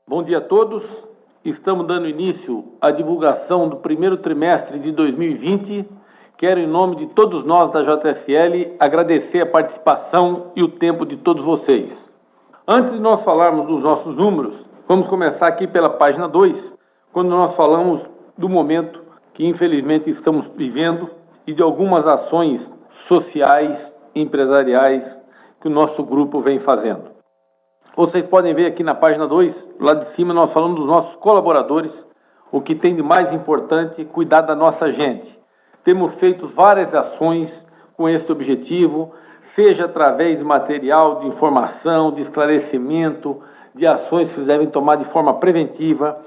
Bom dia a todos. Estamos dando início à divulgação do primeiro trimestre de 2020. Quero, em nome de todos nós da JSL, agradecer a participação e o tempo de todos vocês. Antes de nós falarmos dos nossos números, vamos começar aqui pela página 2, quando nós falamos do momento que infelizmente estamos vivendo e de algumas ações sociais e empresariais que o nosso grupo vem fazendo. Vocês podem ver aqui na página 2, lá de cima nós falamos dos nossos colaboradores, o que tem de mais importante é cuidar da nossa gente. Temos feito várias ações com esse objetivo, seja através de material de informação, de esclarecimento, de ações que devem tomar de forma preventiva,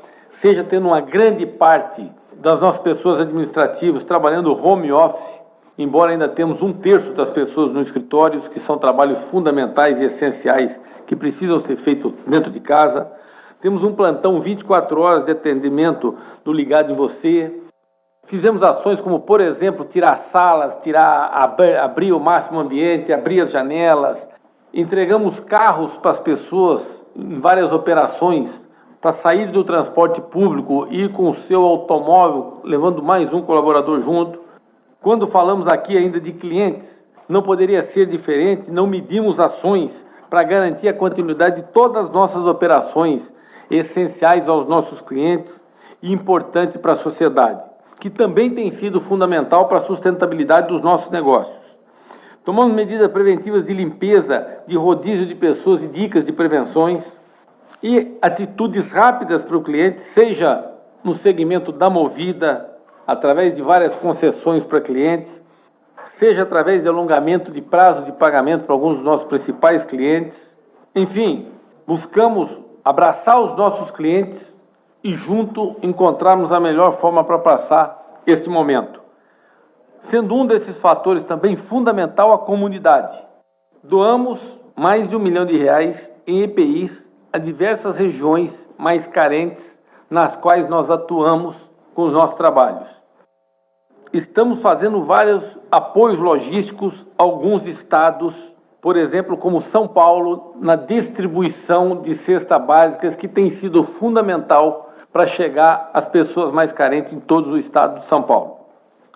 seja tendo uma grande parte das nossas pessoas administrativas trabalhando home office, embora ainda temos 1/3 das pessoas nos escritórios, que são trabalhos fundamentais e essenciais que precisam ser feitos dentro de casa. Temos um plantão 24 horas de atendimento do Ligado em Você. Fizemos ações como, por exemplo, tirar salas, abrir o máximo ambiente, abrir as janelas. Entregamos carros para as pessoas em várias operações, para sair do transporte público e ir com o seu automóvel, levando mais um colaborador junto. Quando falamos aqui ainda de clientes, não poderia ser diferente, não medimos ações para garantir a continuidade de todas as nossas operações essenciais aos nossos clientes e importantes para a sociedade, que também tem sido fundamental para a sustentabilidade dos nossos negócios. Tomamos medidas preventivas de limpeza, de rodízio de pessoas e dicas de prevenções e atitudes rápidas para o cliente, seja no segmento da Movida, através de várias concessões para clientes, seja através de alongamento de prazo de pagamento para alguns dos nossos principais clientes. Enfim, buscamos abraçar os nossos clientes e junto encontrarmos a melhor forma para passar este momento. Sendo um desses fatores também fundamental a comunidade. Doamos mais de R$1 milhão em EPIs a diversas regiões mais carentes nas quais nós atuamos com os nossos trabalhos. Estamos fazendo vários apoios logísticos a alguns estados, por exemplo, como São Paulo, na distribuição de cestas básicas, que tem sido fundamental para chegar às pessoas mais carentes em todos os estados de São Paulo.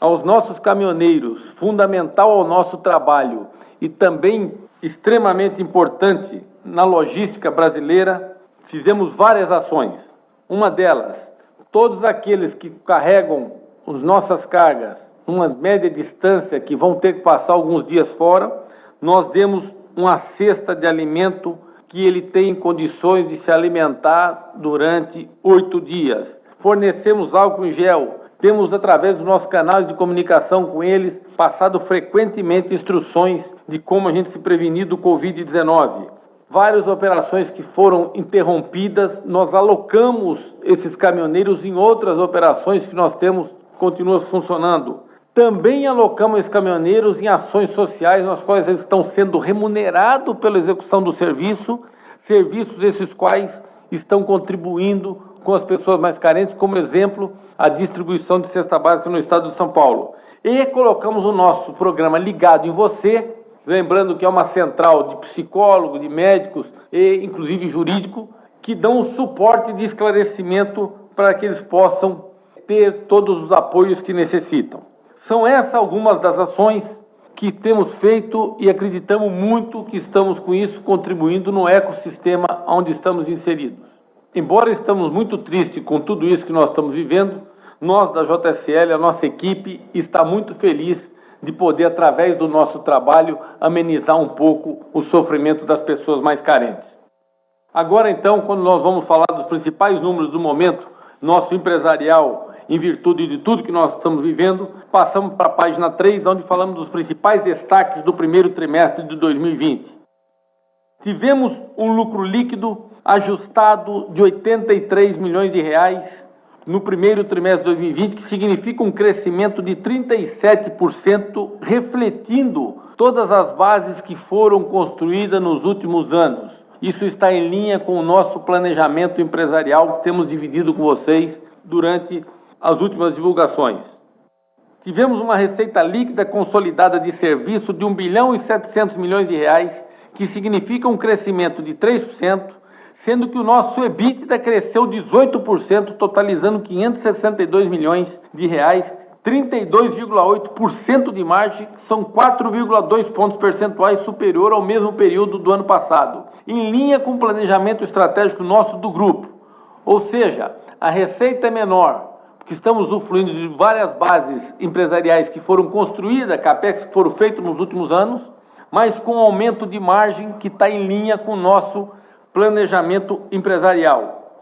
Aos nossos caminhoneiros, fundamental ao nosso trabalho e também extremamente importante na logística brasileira, fizemos várias ações. Uma delas, todos aqueles que carregam as nossas cargas, uma média distância que vão ter que passar alguns dias fora, nós demos uma cesta de alimento que ele tem condições de se alimentar durante 8 dias. Fornecemos álcool em gel, temos através dos nossos canais de comunicação com eles, passado frequentemente instruções de como a gente se prevenir do Covid-19. Várias operações que foram interrompidas, nós alocamos esses caminhoneiros em outras operações que nós temos, continua funcionando. Também alocamos esses caminhoneiros em ações sociais, nas quais eles estão sendo remunerados pela execução do serviços esses quais estão contribuindo com as pessoas mais carentes, como exemplo, a distribuição de cesta básica no estado de São Paulo. E colocamos o nosso programa Ligado em Você, lembrando que é uma central de psicólogos, de médicos e inclusive jurídico, que dão um suporte de esclarecimento para que eles possam ter todos os apoios que necessitam. São essas algumas das ações que temos feito e acreditamos muito que estamos com isso contribuindo no ecossistema onde estamos inseridos. Embora estamos muito tristes com tudo isso que nós estamos vivendo, nós da JSL, a nossa equipe, está muito feliz de poder, através do nosso trabalho, amenizar um pouco o sofrimento das pessoas mais carentes. Agora então, quando nós vamos falar dos principais números do momento, nosso empresarial, em virtude de tudo que nós estamos vivendo, passamos para a página 3, onde falamos dos principais destaques do primeiro trimestre de 2020. Tivemos um lucro líquido ajustado de R$83 milhões no primeiro trimestre de 2020, que significa um crescimento de 37%, refletindo todas as bases que foram construídas nos últimos anos. Isso está em linha com o nosso planejamento empresarial que temos dividido com vocês durante as últimas divulgações. Tivemos uma receita líquida consolidada de serviço de R$1,7 bilhão, que significa um crescimento de 3%, sendo que o nosso EBITDA cresceu 18%, totalizando R$ 562 milhões, 32,8% de margem, são 4,2 pontos percentuais superior ao mesmo período do ano passado, em linha com o planejamento estratégico nosso do grupo. Ou seja, a receita é menor, porque estamos usufruindo de várias bases empresariais que foram construídas, CAPEX que foram feitos nos últimos anos, mas com aumento de margem que está em linha com o nosso planejamento empresarial.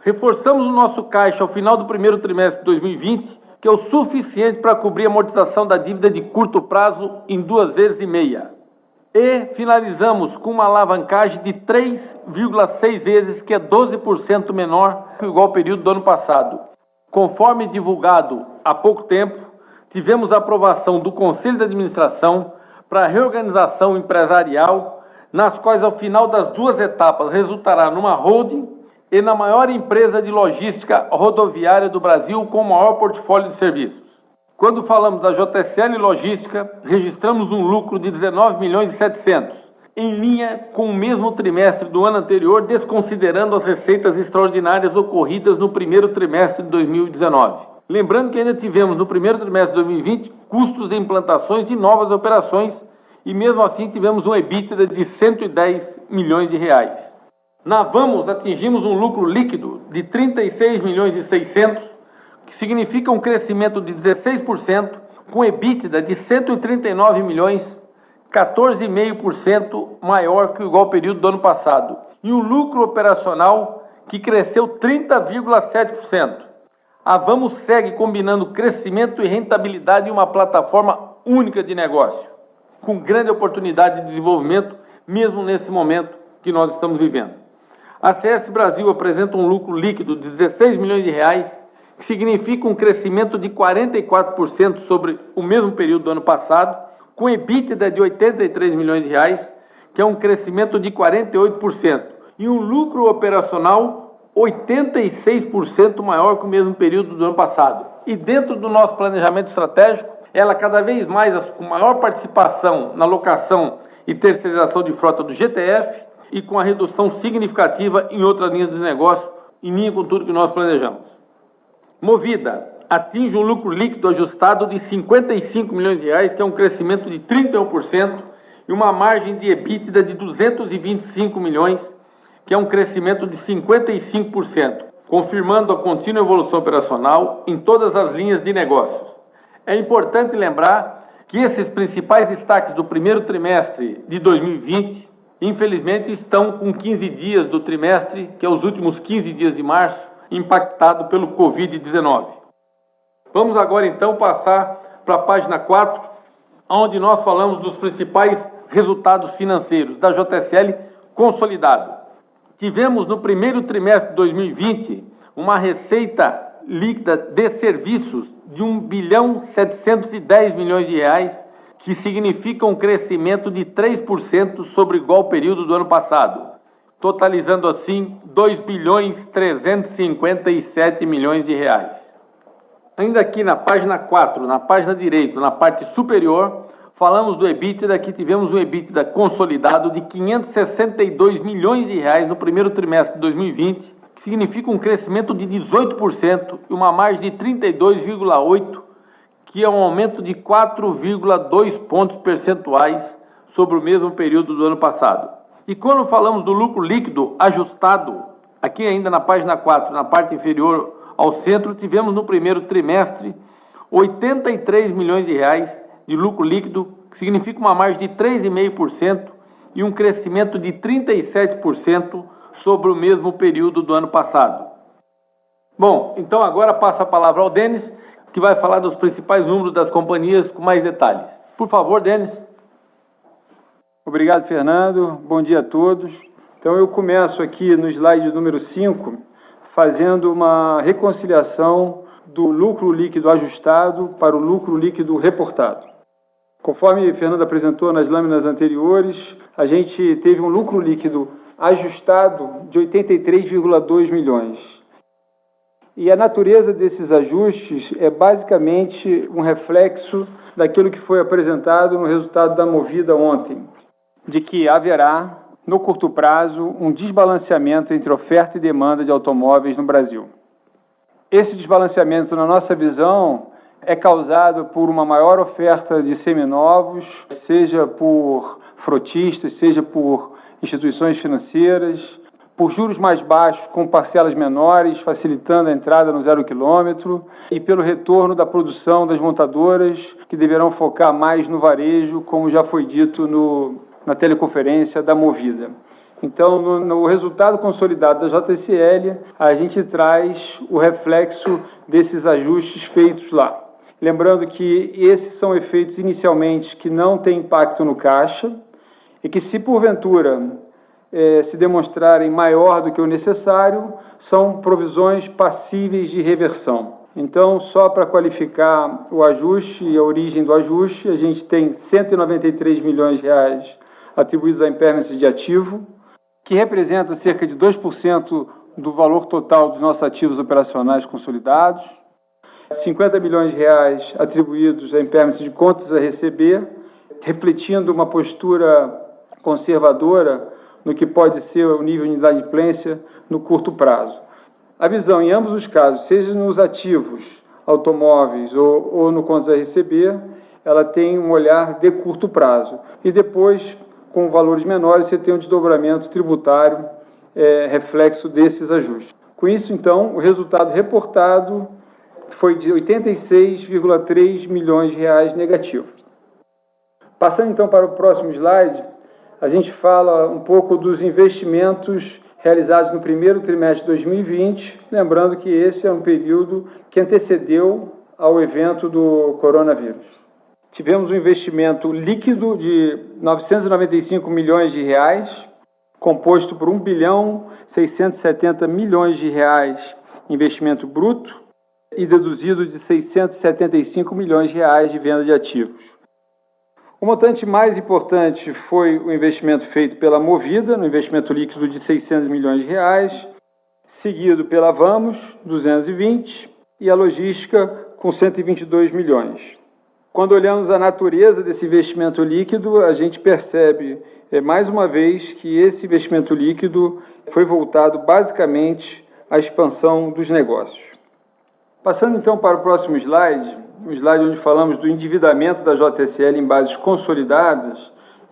Reforçamos o nosso caixa ao final do primeiro trimestre de 2020, que é o suficiente para cobrir a amortização da dívida de curto prazo em 2,5 vezes. E finalizamos com uma alavancagem de 3,6 vezes, que é 12% menor que o igual período do ano passado. Conforme divulgado há pouco tempo, tivemos a aprovação do Conselho de Administração para a reorganização empresarial, nas quais ao final das 2 etapas resultará numa holding e na maior empresa de logística rodoviária do Brasil com o maior portfólio de serviços. Quando falamos da JSL Logística, registramos um lucro de 19 milhões e 700, em linha com o mesmo trimestre do ano anterior, desconsiderando as receitas extraordinárias ocorridas no primeiro trimestre de 2019. Lembrando que ainda tivemos no primeiro trimestre de 2020 custos de implantações de novas operações e mesmo assim tivemos um EBITDA de 110 milhões de reais. Na Vamos atingimos um lucro líquido de 36 milhões e 600, que significa um crescimento de 16%, com EBITDA de 139 milhões, 14,5% maior que o igual período do ano passado, e um lucro operacional que cresceu 30,7%. A Vamos segue combinando crescimento e rentabilidade em uma plataforma única de negócio, com grande oportunidade de desenvolvimento, mesmo nesse momento que nós estamos vivendo. A CS Brasil apresenta um lucro líquido de 16 milhões de reais, que significa um crescimento de 44% sobre o mesmo período do ano passado, com EBITDA de 83 milhões de reais, que é um crescimento de 48%, e um lucro operacional 86% maior que o mesmo período do ano passado. E dentro do nosso planejamento estratégico, ela cada vez mais com maior participação na locação e terceirização de frota do GTF e com a redução significativa em outras linhas de negócio, em linha com tudo que nós planejamos. Movida atinge um lucro líquido ajustado de 55 milhões de reais, que é um crescimento de 31%, e uma margem de EBITDA de 225 milhões, que é um crescimento de 55%, confirmando a contínua evolução operacional em todas as linhas de negócios. É importante lembrar que esses principais destaques do primeiro trimestre de 2020, infelizmente, estão com 15 dias do trimestre, que é os últimos 15 dias de março, impactado pelo Covid-19. Vamos agora então passar para a página 4, onde nós falamos dos principais resultados financeiros da JSL consolidado. Tivemos no primeiro trimestre de 2020 uma receita líquida de serviços de 1,710 bilhões de reais, que significa um crescimento de 3% sobre o igual período do ano passado, totalizando assim 2,357 bilhões de reais. Ainda aqui na página 4, na página direita, na parte superior, falamos do EBITDA, que tivemos um EBITDA consolidado de 562 milhões de reais no primeiro trimestre de 2020, que significa um crescimento de 18% e uma margem de 32,8%, que é um aumento de 4,2 pontos percentuais sobre o mesmo período do ano passado. E quando falamos do lucro líquido ajustado, aqui ainda na página 4, na parte inferior ao centro, tivemos no primeiro trimestre 83 milhões de reais de lucro líquido, que significa uma margem de 3,5% e um crescimento de 37% sobre o mesmo período do ano passado. Bom, então agora passo a palavra ao Denis, que vai falar dos principais números das companhias com mais detalhes. Por favor, Denis. Obrigado, Fernando. Bom dia a todos. Então eu começo aqui no slide número 5, fazendo uma reconciliação do lucro líquido ajustado para o lucro líquido reportado. Conforme Fernando apresentou nas lâminas anteriores, a gente teve um lucro líquido ajustado de 83,2 milhões. E a natureza desses ajustes é basicamente um reflexo daquilo que foi apresentado no resultado da Movida ontem, de que haverá no curto prazo, um desbalanceamento entre oferta e demanda de automóveis no Brasil. Esse desbalanceamento, na nossa visão, é causado por uma maior oferta de seminovos, seja por frotistas, seja por instituições financeiras, por juros mais baixos com parcelas menores, facilitando a entrada no 0 quilômetro, e pelo retorno da produção das montadoras, que deverão focar mais no varejo, como já foi dito na teleconferência da Movida. Então, no resultado consolidado da JSL, a gente traz o reflexo desses ajustes feitos lá. Lembrando que esses são efeitos inicialmente que não têm impacto no caixa e que, se porventura se demonstrarem maior do que o necessário, são provisões passíveis de reversão. Então, só para qualificar o ajuste e a origem do ajuste, a gente tem R$ 193 milhões atribuídos a impairments de ativo, que representa cerca de 2% do valor total dos nossos ativos operacionais consolidados, R$ 50 milhões atribuídos a impairments de contas a receber, refletindo uma postura conservadora no que pode ser o nível de inadimplência no curto prazo. A visão, em ambos os casos, seja nos ativos automóveis ou no contas a receber, ela tem um olhar de curto prazo. E depois, com valores menores, você tem um desdobramento tributário reflexo desses ajustes. Com isso, então, o resultado reportado foi de R$ 86,3 milhões negativo. Passando, então, para o próximo slide, a gente fala um pouco dos investimentos realizados no primeiro trimestre de 2020, lembrando que esse é um período que antecedeu ao evento do coronavírus. Tivemos um investimento líquido de R$ 995 milhões, composto por R$ 1.670 milhões em investimento bruto e deduzido de R$ 675 milhões de venda de ativos. O montante mais importante foi o investimento feito pela Movida, no investimento líquido de R$ 600 milhões, seguido pela Vamos, 220, e a Logística, com 122 milhões. Quando olhamos a natureza desse investimento líquido, a gente percebe, mais uma vez, que esse investimento líquido foi voltado basicamente à expansão dos negócios. Passando então para o próximo slide, o slide onde falamos do endividamento da JSL em bases consolidadas,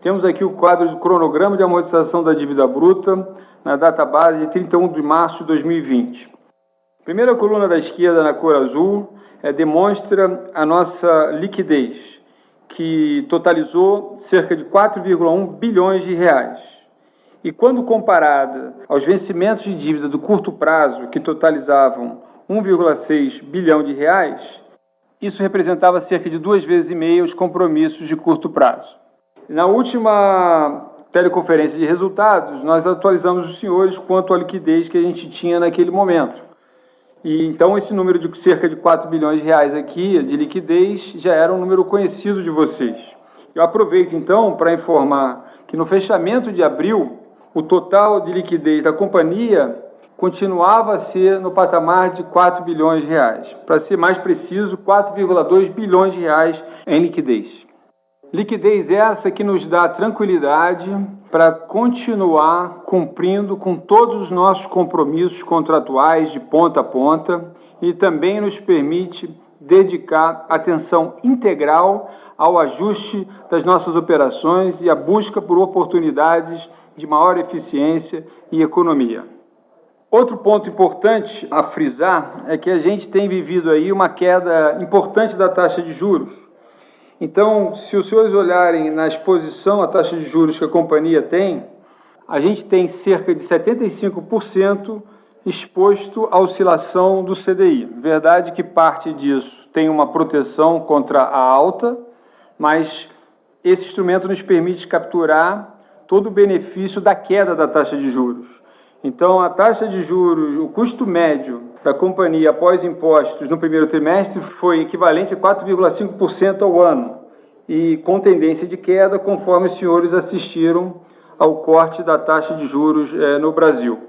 temos aqui o quadro do cronograma de amortização da dívida bruta na data base de 31 de março de 2020. A primeira coluna da esquerda, na cor azul, demonstra a nossa liquidez, que totalizou cerca de 4,1 bilhões de reais. E quando comparada aos vencimentos de dívida do curto prazo, que totalizavam 1,6 bilhão de reais, isso representava cerca de 2,5 vezes os compromissos de curto prazo. Na última teleconferência de resultados, nós atualizamos os senhores quanto à liquidez que a gente tinha naquele momento. E então esse número de cerca de 4 bilhões de reais aqui de liquidez já era um número conhecido de vocês. Eu aproveito então para informar que no fechamento de abril, o total de liquidez da companhia continuava a ser no patamar de 4 bilhões de reais. Para ser mais preciso, 4,2 bilhões de reais em liquidez. Liquidez essa que nos dá tranquilidade para continuar cumprindo com todos os nossos compromissos contratuais de ponta a ponta e também nos permite dedicar atenção integral ao ajuste das nossas operações e à busca por oportunidades de maior eficiência e economia. Outro ponto importante a frisar é que a gente tem vivido aí uma queda importante da taxa de juros. Então, se os senhores olharem na exposição à taxa de juros que a companhia tem, a gente tem cerca de 75% exposto à oscilação do CDI. Verdade que parte disso tem uma proteção contra a alta, mas esse instrumento nos permite capturar todo o benefício da queda da taxa de juros. Então, a taxa de juros, o custo médio da companhia após impostos no primeiro trimestre foi equivalente a 4,5% ao ano e com tendência de queda conforme os senhores assistiram ao corte da taxa de juros no Brasil.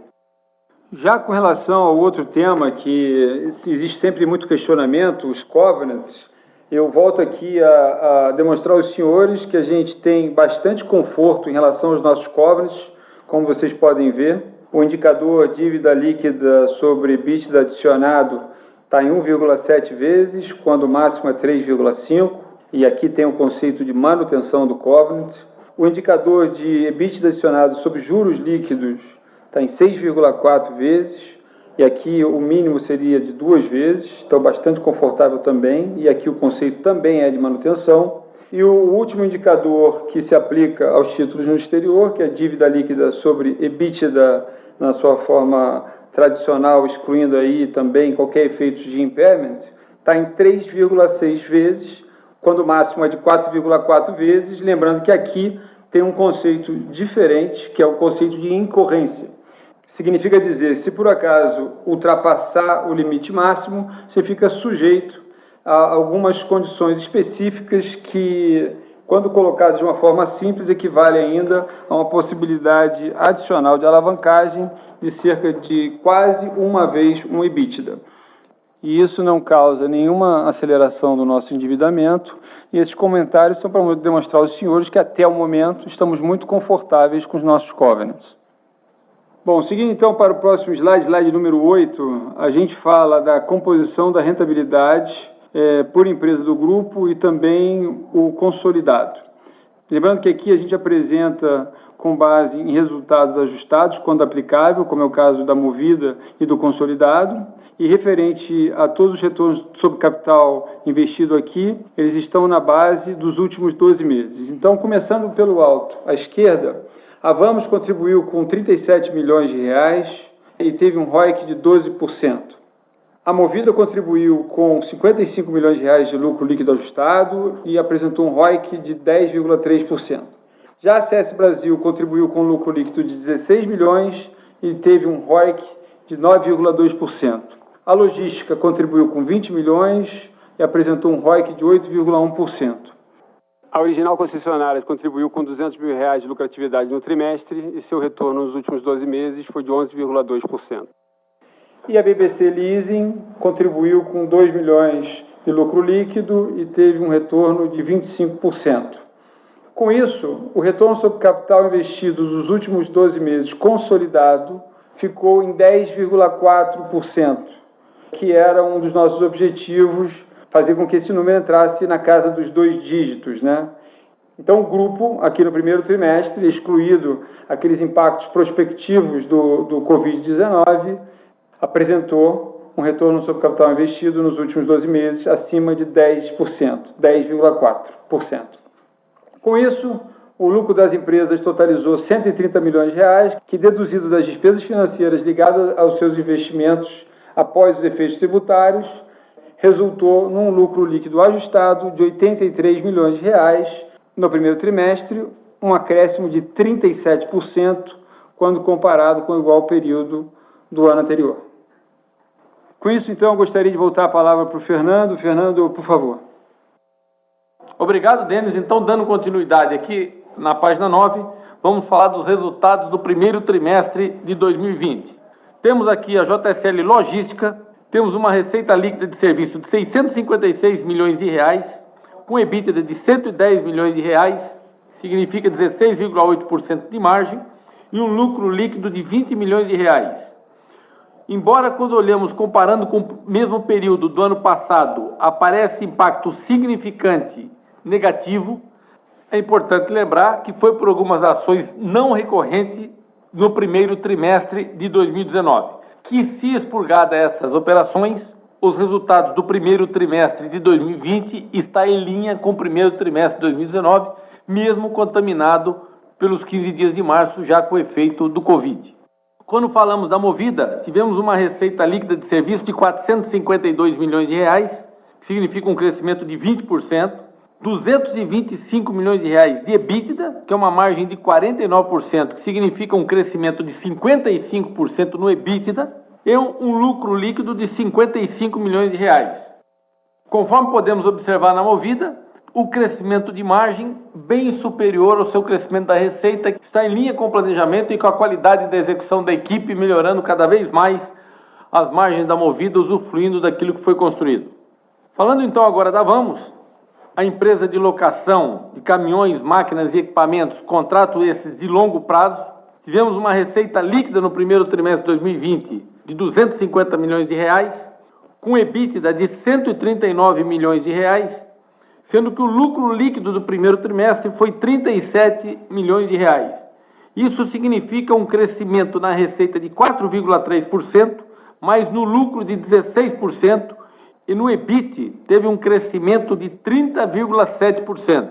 Já com relação ao outro tema, que existe sempre muito questionamento, os covenants, eu volto aqui a demonstrar aos senhores que a gente tem bastante conforto em relação aos nossos covenants. como vocês podem ver. O indicador dívida líquida sobre EBITDA adicionado está em 1,7 vezes, quando o máximo é 3,5, e aqui tem o conceito de manutenção do covenant. O indicador de EBITDA adicionado sobre juros líquidos está em 6,4 vezes, e aqui o mínimo seria de 2 vezes, então bastante confortável também, e aqui o conceito também é de manutenção. E o último indicador que se aplica aos títulos no exterior, que é a dívida líquida sobre EBITDA na sua forma tradicional, excluindo aí também qualquer efeito de impairment, está em 3,6 vezes, quando o máximo é de 4,4 vezes, lembrando que aqui tem um conceito diferente, que é o conceito de incorrência. Significa dizer, se por acaso ultrapassar o limite máximo, você fica sujeito a algumas condições específicas que, quando colocadas de uma forma simples, equivale ainda a uma possibilidade adicional de alavancagem de cerca de quase uma vez um EBITDA. E isso não causa nenhuma aceleração do nosso endividamento, e esses comentários são para demonstrar aos senhores que até o momento estamos muito confortáveis com os nossos covenants. Bom, seguindo então para o próximo slide, slide número 8, a gente fala da composição da rentabilidade por empresa do grupo e também o consolidado. Lembrando que aqui a gente apresenta com base em resultados ajustados, quando aplicável, como é o caso da Movida e do consolidado, e referente a todos os retornos sobre capital investido aqui, eles estão na base dos últimos 12 meses. Então, começando pelo alto, à esquerda, a Vamos contribuiu com 37 milhões de reais e teve um ROIC de 12%. A Movida contribuiu com 55 milhões de reais de lucro líquido ajustado e apresentou um ROIC de 10,3%. Já a CS Brasil contribuiu com lucro líquido de 16 milhões e teve um ROIC de 9,2%. A Logística contribuiu com 20 milhões e apresentou um ROIC de 8,1%. A Original Concessionárias contribuiu com 200 mil reais de lucratividade no trimestre e seu retorno nos últimos 12 meses foi de 11,2%. E a BBC Leasing contribuiu com 2 milhões de lucro líquido e teve um retorno de 25%. Com isso, o retorno sobre capital investido nos últimos 12 meses consolidado ficou em 10,4%, que era um dos nossos objetivos, fazer com que esse número entrasse na casa dos 2 dígitos, né? Então, o grupo, aqui no primeiro trimestre, excluído aqueles impactos prospectivos do Covid-19, apresentou um retorno sobre capital investido nos últimos 12 meses acima de 10%, 10,4%. Com isso, o lucro das empresas totalizou 130 milhões de reais, que, deduzido das despesas financeiras ligadas aos seus investimentos após os efeitos tributários, resultou num lucro líquido ajustado de 83 milhões de reais no primeiro trimestre, um acréscimo de 37% quando comparado com o igual período do ano anterior. Com isso, então, eu gostaria de voltar a palavra para o Fernando. Fernando, por favor. Obrigado, Denis. Então, dando continuidade aqui na página 9, vamos falar dos resultados do primeiro trimestre de 2020. Temos aqui a JSL Logística, temos uma receita líquida de serviço de 656 milhões de reais, com EBITDA de 110 milhões de reais, significa 16,8% de margem, e um lucro líquido de 20 milhões de reais. Embora, quando olhamos comparando com o mesmo período do ano passado, aparece impacto significante negativo, é importante lembrar que foi por algumas ações não recorrentes no primeiro trimestre de 2019, que, se expurgada essas operações, os resultados do primeiro trimestre de 2020 está em linha com o primeiro trimestre de 2019, mesmo contaminado pelos 15 dias de março, já com o efeito do Covid. Quando falamos da Movida, tivemos uma receita líquida de serviço de 452 milhões de reais, que significa um crescimento de 20%, 225 milhões de reais de EBITDA, que é uma margem de 49%, que significa um crescimento de 55% no EBITDA, e um lucro líquido de 55 milhões de reais. Conforme podemos observar na Movida, o crescimento de margem bem superior ao seu crescimento da receita, que está em linha com o planejamento e com a qualidade da execução da equipe, melhorando cada vez mais as margens da Movida, usufruindo daquilo que foi construído. Falando então agora da Vamos, a empresa de locação de caminhões, máquinas e equipamentos, contratos esses de longo prazo, tivemos uma receita líquida no primeiro trimestre de 2020 de R$ 250 milhões, com EBITDA de R$ 139 milhões, sendo que o lucro líquido do primeiro trimestre foi R$ 37 milhões. Isso significa um crescimento na receita de 4,3%, mas no lucro de 16%, e no EBIT teve um crescimento de 30,7%.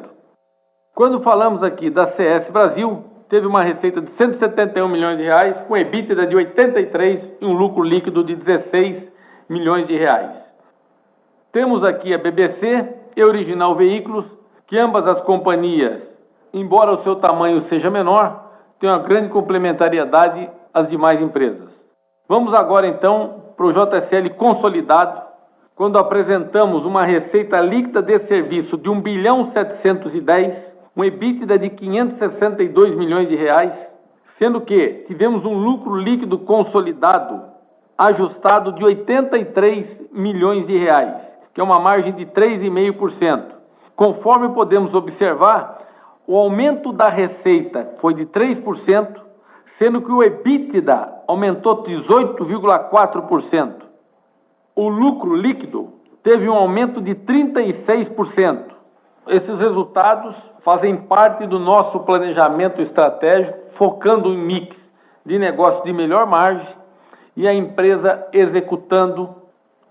Quando falamos aqui da CS Brasil, teve uma receita de R$ 171 milhões, com EBITDA de 83 e um lucro líquido de 16 milhões de reais. Temos aqui a BBC e Original Veículos, que ambas as companhias, embora o seu tamanho seja menor, têm uma grande complementariedade às demais empresas. Vamos agora então para o JSL consolidado, quando apresentamos uma receita líquida de serviço de 1.710, um EBITDA de 562 milhões de reais, sendo que tivemos um lucro líquido consolidado ajustado de 83 milhões de reais, que é uma margem de 3,5%. Conforme podemos observar, o aumento da receita foi de 3%, sendo que o EBITDA aumentou 18,4%. O lucro líquido teve um aumento de 36%. Esses resultados fazem parte do nosso planejamento estratégico, focando em mix de negócios de melhor margem e a empresa executando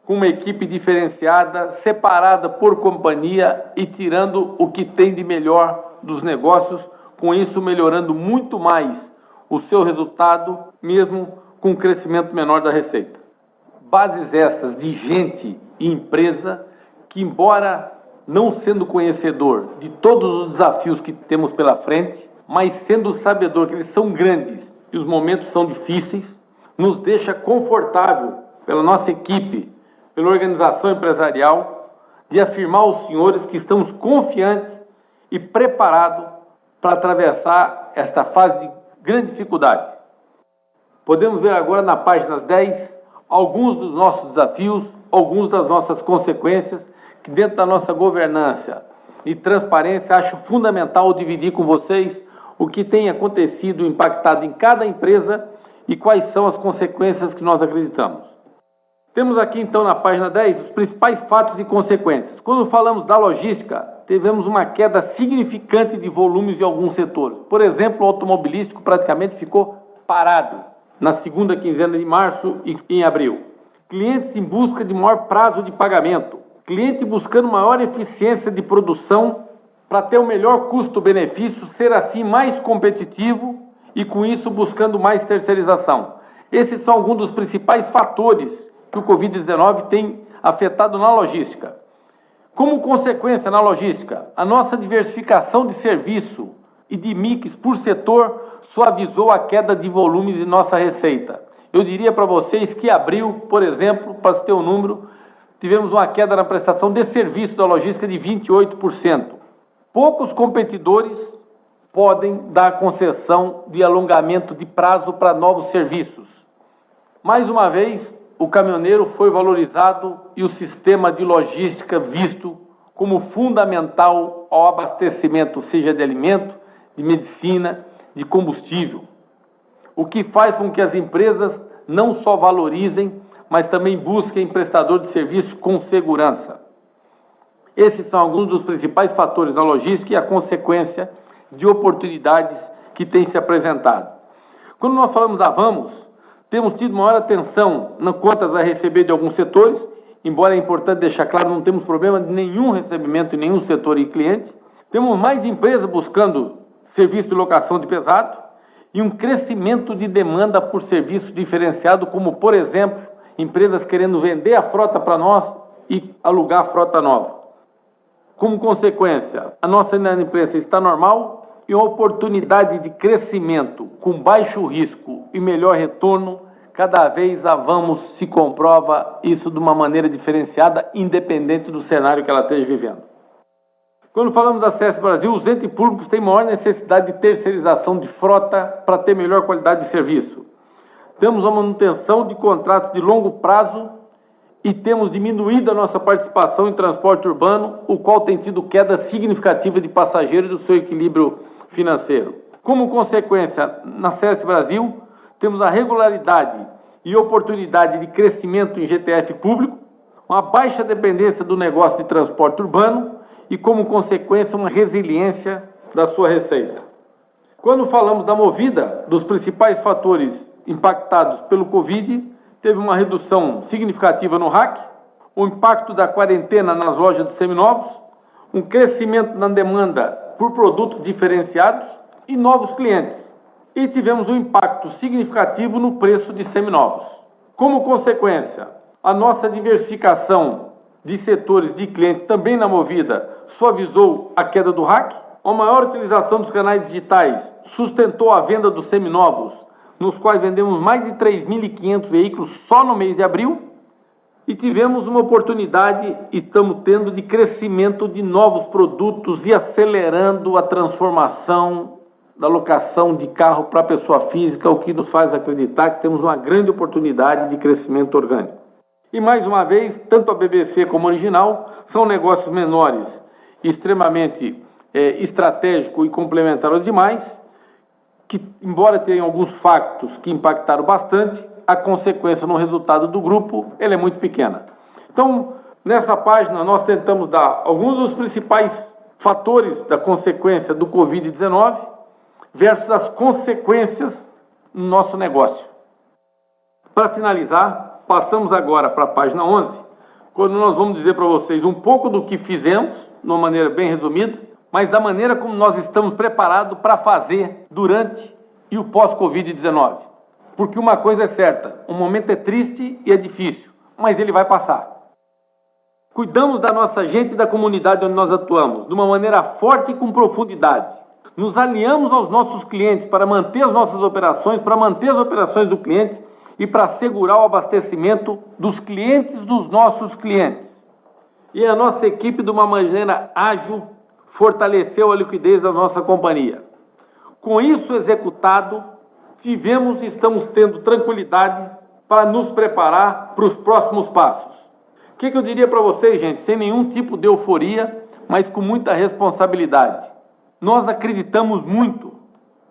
com uma equipe diferenciada, separada por companhia e tirando o que tem de melhor dos negócios, com isso melhorando muito mais o seu resultado, mesmo com um crescimento menor da receita. Bases essas de gente e empresa que, embora não sendo conhecedor de todos os desafios que temos pela frente, mas sendo sabedor que eles são grandes e os momentos são difíceis, nos deixa confortável pela nossa equipe, pela organização empresarial, de afirmar aos senhores que estamos confiantes e preparados para atravessar esta fase de grande dificuldade. Podemos ver agora na página 10 alguns dos nossos desafios, algumas das nossas consequências, que dentro da nossa governança e transparência acho fundamental dividir com vocês o que tem acontecido, impactado em cada empresa e quais são as consequências que nós acreditamos. Temos aqui então na página 10 os principais fatos e consequências. Quando falamos da logística, tivemos uma queda significante de volumes em alguns setores. Por exemplo, o automobilístico praticamente ficou parado na segunda quinzena de março e em abril. Clientes em busca de maior prazo de pagamento. Cliente buscando maior eficiência de produção para ter o melhor custo-benefício, ser assim mais competitivo e com isso buscando mais terceirização. Esses são alguns dos principais fatores que o Covid-19 tem afetado na logística. Como consequência na logística, a nossa diversificação de serviço e de mix por setor suavizou a queda de volumes de nossa receita. Eu diria para vocês que abril, por exemplo, para ter um número, tivemos uma queda na prestação de serviço da logística de 28%. Poucos competidores podem dar concessão de alongamento de prazo para novos serviços. Mais uma vez, o caminhoneiro foi valorizado e o sistema de logística visto como fundamental ao abastecimento, seja de alimento, de medicina, de combustível. O que faz com que as empresas não só valorizem, mas também busquem prestador de serviço com segurança. Esses são alguns dos principais fatores na logística e a consequência de oportunidades que têm se apresentado. Quando nós falamos da Vamos, temos tido maior atenção nas contas a receber de alguns setores, embora é importante deixar claro, não temos problema de nenhum recebimento em nenhum setor e cliente. Temos mais empresas buscando serviço de locação de pesado e um crescimento de demanda por serviço diferenciado, como, por exemplo, empresas querendo vender a frota para nós e alugar a frota nova. Como consequência, a nossa inadimplência está normal e uma oportunidade de crescimento com baixo risco e melhor retorno, cada vez a Vamos se comprova isso de uma maneira diferenciada, independente do cenário que ela esteja vivendo. Quando falamos da CS Brasil, os entes públicos têm maior necessidade de terceirização de frota para ter melhor qualidade de serviço. Temos a manutenção de contratos de longo prazo e temos diminuído a nossa participação em transporte urbano, o qual tem tido queda significativa de passageiros e do seu equilíbrio financeiro. Como consequência, na CS Brasil, temos a regularidade e oportunidade de crescimento em GTF público, uma baixa dependência do negócio de transporte urbano e, como consequência, uma resiliência da sua receita. Quando falamos da Movida, dos principais fatores impactados pelo Covid, teve uma redução significativa no RAC, o impacto da quarentena nas lojas de seminovos, um crescimento na demanda por produtos diferenciados e novos clientes. E tivemos um impacto significativo no preço de seminovos. Como consequência, a nossa diversificação de setores de clientes também na Movida suavizou a queda do RAC, a maior utilização dos canais digitais sustentou a venda dos seminovos, nos quais vendemos mais de 3.500 veículos só no mês de abril, e tivemos uma oportunidade, e estamos tendo, de crescimento de novos produtos e acelerando a transformação da locação de carro para a pessoa física, o que nos faz acreditar que temos uma grande oportunidade de crescimento orgânico. E mais uma vez, tanto a BBC como a Original são negócios menores, extremamente estratégico e complementar aos demais, que, embora tenham alguns factos que impactaram bastante, a consequência no resultado do grupo ele é muito pequena. Então, nessa página, nós tentamos dar alguns dos principais fatores da consequência do Covid-19 versus as consequências no nosso negócio. Para finalizar, passamos agora para a página 11, quando nós vamos dizer para vocês um pouco do que fizemos, de uma maneira bem resumida, mas da maneira como nós estamos preparados para fazer durante e o pós-Covid-19. Porque uma coisa é certa, o momento é triste e é difícil, mas ele vai passar. Cuidamos da nossa gente e da comunidade onde nós atuamos, de uma maneira forte e com profundidade. Nos alinhamos aos nossos clientes para manter as nossas operações, para manter as operações do cliente e para assegurar o abastecimento dos clientes dos nossos clientes. E a nossa equipe, de uma maneira ágil, fortaleceu a liquidez da nossa companhia. Com isso executado, tivemos e estamos tendo tranquilidade para nos preparar para os próximos passos. O que eu diria para vocês, gente, sem nenhum tipo de euforia, mas com muita responsabilidade. Nós acreditamos muito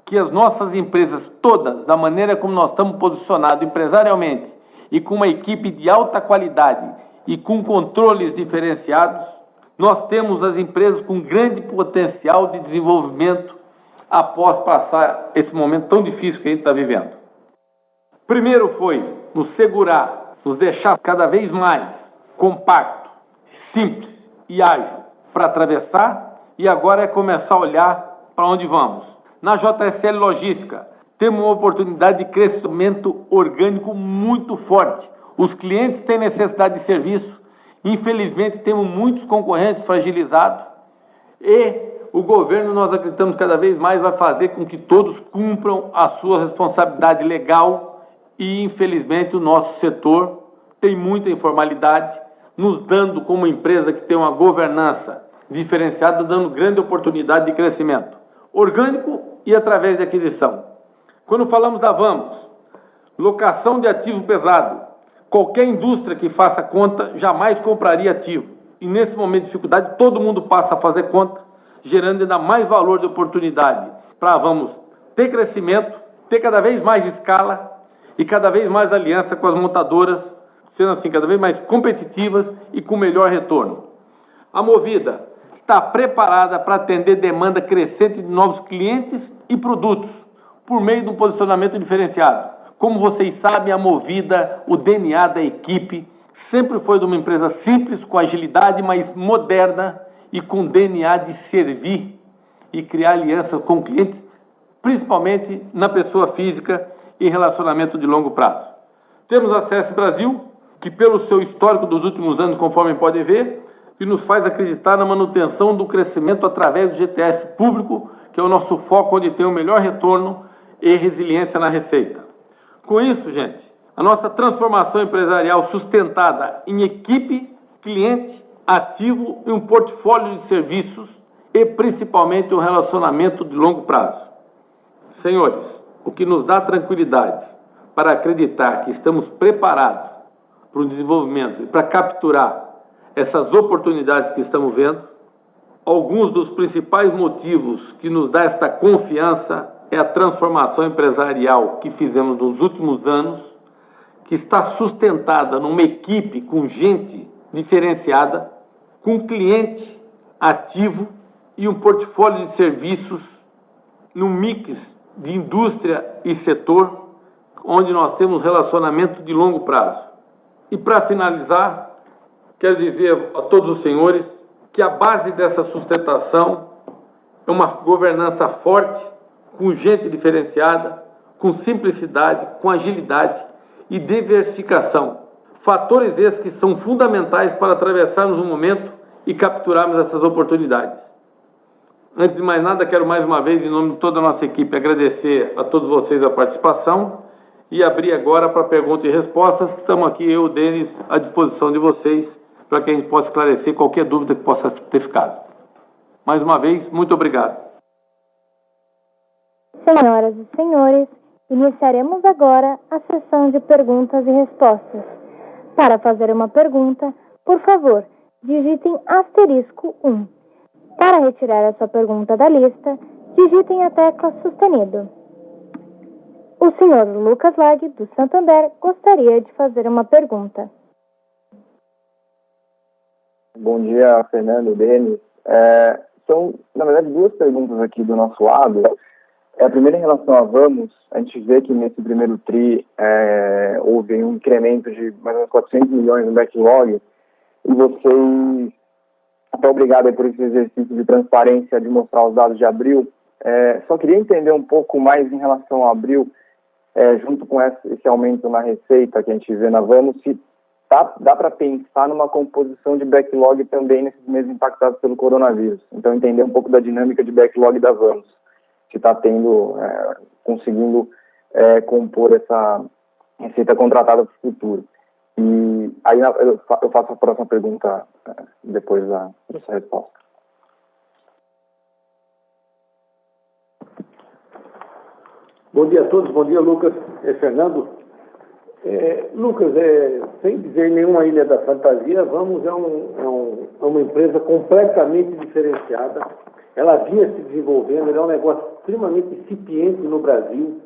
que as nossas empresas todas, da maneira como nós estamos posicionados empresarialmente e com uma equipe de alta qualidade e com controles diferenciados, nós temos as empresas com grande potencial de desenvolvimento após passar esse momento tão difícil que a gente está vivendo. Primeiro foi nos segurar, nos deixar cada vez mais compacto, simples e ágil para atravessar, e agora é começar a olhar para onde vamos. Na JSL Logística, temos uma oportunidade de crescimento orgânico muito forte. Os clientes têm necessidade de serviço, infelizmente temos muitos concorrentes fragilizados, e o governo, nós acreditamos, cada vez mais vai fazer com que todos cumpram a sua responsabilidade legal, e infelizmente o nosso setor tem muita informalidade, nos dando, como empresa que tem uma governança diferenciada, dando grande oportunidade de crescimento orgânico e através de aquisição. Quando falamos da Vamos, locação de ativo pesado, qualquer indústria que faça conta jamais compraria ativo. E nesse momento de dificuldade, todo mundo passa a fazer conta, gerando ainda mais valor de oportunidade para Vamos ter crescimento, ter cada vez mais escala e cada vez mais aliança com as montadoras, sendo assim cada vez mais competitivas e com melhor retorno. A Movida está preparada para atender demanda crescente de novos clientes e produtos, por meio de um posicionamento diferenciado. Como vocês sabem, a Movida, o DNA da equipe, sempre foi de uma empresa simples, com agilidade, mas moderna e com DNA de servir e criar alianças com clientes, principalmente na pessoa física e relacionamento de longo prazo. Temos a CS Brasil, que pelo seu histórico dos últimos anos, conforme podem ver, que nos faz acreditar na manutenção do crescimento através do GTS público, que é o nosso foco, onde tem o melhor retorno e resiliência na receita. Com isso, gente, a nossa transformação empresarial sustentada em equipe, cliente, ativo e um portfólio de serviços e principalmente um relacionamento de longo prazo. Senhores, o que nos dá tranquilidade para acreditar que estamos preparados para o desenvolvimento e para capturar essas oportunidades que estamos vendo, alguns dos principais motivos que nos dá esta confiança é a transformação empresarial que fizemos nos últimos anos, que está sustentada numa equipe com gente diferenciada, com cliente ativo e um portfólio de serviços num mix de indústria e setor, onde nós temos relacionamento de longo prazo. E para finalizar, quero dizer a todos os senhores que a base dessa sustentação é uma governança forte, com gente diferenciada, com simplicidade, com agilidade e diversificação. Fatores esses que são fundamentais para atravessarmos um momento e capturarmos essas oportunidades. Antes de mais nada, quero mais uma vez, em nome de toda a nossa equipe, agradecer a todos vocês a participação e abrir agora para perguntas e respostas. Estamos aqui, eu, Denis, à disposição de vocês, para que a gente possa esclarecer qualquer dúvida que possa ter ficado. Mais uma vez, muito obrigado. Senhoras e senhores, iniciaremos agora a sessão de perguntas e respostas. Para fazer uma pergunta, por favor, digitem *1. Para retirar a sua pergunta da lista, digitem a tecla sustenido. O senhor Lucas Lag, do Santander, gostaria de fazer uma pergunta. Bom dia, Fernando, Denis. São, na verdade, duas perguntas aqui do nosso lado. A primeira em relação a Vamos, a gente vê que nesse primeiro TRI houve um incremento de mais ou menos 400 milhões no backlog, e vocês, até obrigado por esse exercício de transparência de mostrar os dados de abril. Só queria entender um pouco mais em relação a abril, junto com esse aumento na receita que a gente vê na Vamos, se dá para pensar numa composição de backlog também nesses meses impactados pelo coronavírus. Então, entender um pouco da dinâmica de backlog da Vamos, se está conseguindo compor essa receita contratada para o futuro. E aí eu faço a próxima pergunta depois dessa resposta. Bom dia a todos, bom dia, Lucas e Fernando. Lucas, sem dizer nenhuma ilha da fantasia, Vamos é uma empresa completamente diferenciada. Ela vinha se desenvolvendo, ela é um negócio extremamente incipiente no Brasil.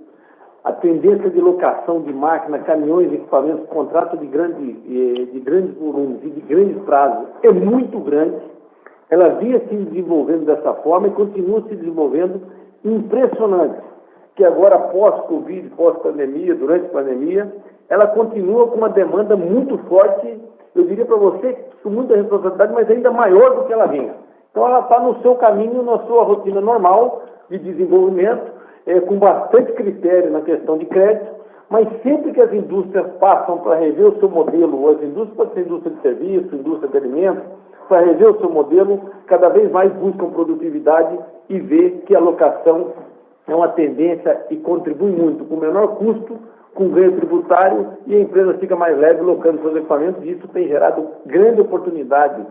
A tendência de locação de máquinas, caminhões, equipamentos, contrato de grandes volumes e de grandes prazos é muito grande. Ela vinha se desenvolvendo dessa forma e continua se desenvolvendo impressionante. Que agora, pós-Covid, pós-pandemia, durante a pandemia, ela continua com uma demanda muito forte, eu diria para você, com muita responsabilidade, mas ainda maior do que ela vinha. Então, ela está no seu caminho, na sua rotina normal de desenvolvimento, com bastante critério na questão de crédito, mas sempre que as indústrias passam para rever o seu modelo, as indústrias, pode ser indústria de serviço, indústria de alimentos, para rever o seu modelo, cada vez mais buscam produtividade e ver que a locação é uma tendência e contribui muito com menor custo, com ganho tributário, e a empresa fica mais leve locando seus equipamentos, e isso tem gerado grande oportunidade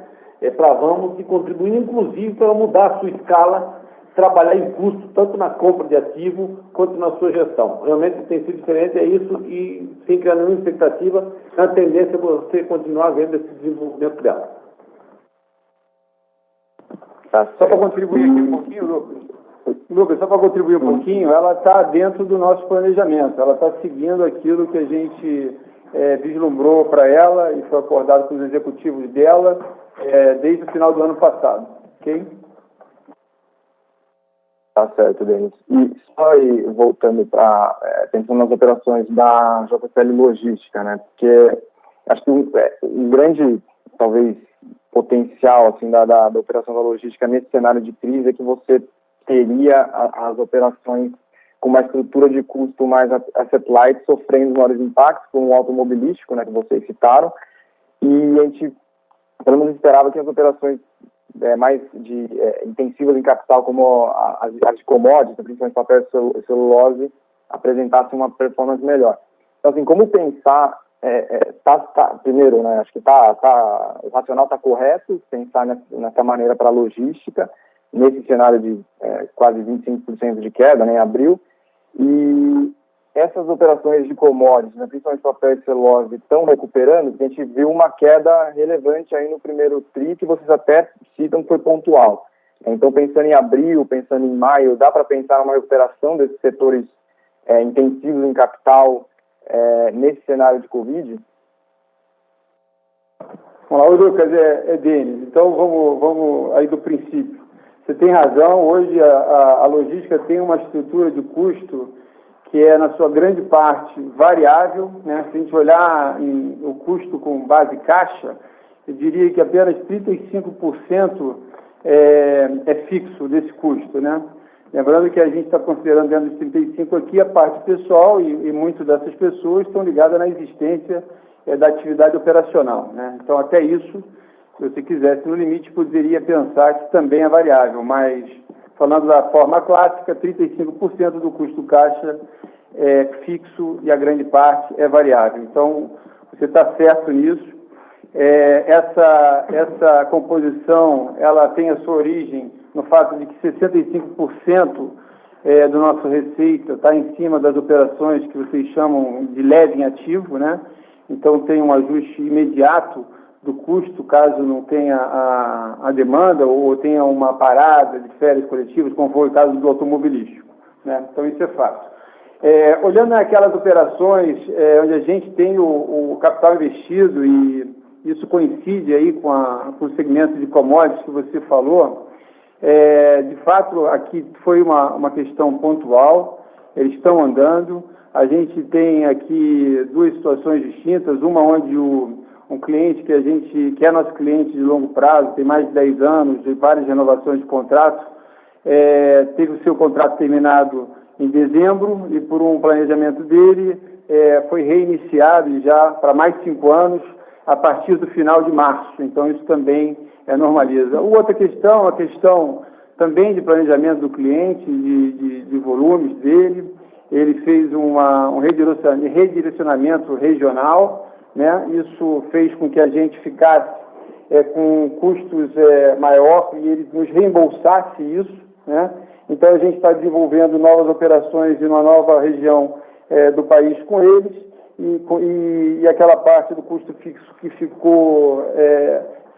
para a Vamos, e contribuindo inclusive para mudar a sua escala, trabalhar em custo, tanto na compra de ativo quanto na sua gestão. Realmente tem sido diferente, é isso, e sem criar nenhuma expectativa, a tendência é você continuar vendo esse desenvolvimento dela. Só para contribuir aqui um pouquinho, Lucas, só para contribuir um pouquinho, ela está dentro do nosso planejamento, ela está seguindo aquilo que a gente vislumbrou para ela e foi acordado com os executivos dela desde o final do ano passado, ok? Tá certo, Denis. E só voltando para pensando nas operações da JCL Logística, né? Porque acho que um grande, talvez, potencial assim, da operação da logística nesse cenário de crise é que você teria as operações com uma estrutura de custo mais asset light, sofrendo maiores impactos, como o automobilístico, né, que vocês citaram, e a gente, pelo menos, esperava que as operações mais intensivas em capital, como as de commodities, principalmente papel e celulose, apresentassem uma performance melhor. Então, assim, como pensar, primeiro, né, acho que o racional está correto, pensar nessa maneira para a logística, nesse cenário de quase 25% de queda, né, em abril, e essas operações de commodities, né, principalmente papel e celulose, estão recuperando, porque a gente viu uma queda relevante aí no primeiro TRI, que vocês até citam que foi pontual. Então, pensando em abril, pensando em maio, dá para pensar numa recuperação desses setores intensivos em capital nesse cenário de Covid? Olá, Lucas, Denis. Então, vamos aí do princípio. Você tem razão, hoje a logística tem uma estrutura de custo que é, na sua grande parte, variável, né? Se a gente olhar o custo com base caixa, eu diria que apenas 35% é fixo desse custo, né? Lembrando que a gente está considerando dentro dos 35% aqui a parte pessoal e muitas dessas pessoas estão ligadas na existência da atividade operacional, né? Então, até isso, se você quisesse, no limite, poderia pensar que também é variável, mas, falando da forma clássica, 35% do custo caixa é fixo e a grande parte é variável. Então, você está certo nisso. Essa composição, ela tem a sua origem no fato de que 65% do nosso receita está em cima das operações que vocês chamam de leve em ativo, né? Então, tem um ajuste imediato do custo, caso não tenha a demanda ou tenha uma parada de férias coletivas, como foi o caso do automobilístico, né? Então, isso é fato. Olhando aquelas operações onde a gente tem o capital investido, e isso coincide aí com o segmento de commodities que você falou, de fato, aqui foi uma questão pontual, eles estão andando. A gente tem aqui duas situações distintas, uma onde um cliente que é nosso cliente de longo prazo, tem mais de 10 anos, de várias renovações de contrato, teve o seu contrato terminado em dezembro e por um planejamento dele foi reiniciado já para mais de 5 anos a partir do final de março. Então isso também normaliza. Outra questão, a questão também de planejamento do cliente, de volumes dele. Ele fez um redirecionamento regional, né? Isso fez com que a gente ficasse com custos maior e ele nos reembolsasse isso, né? Então a gente está desenvolvendo novas operações em uma nova região do país com eles e aquela parte do custo fixo que ficou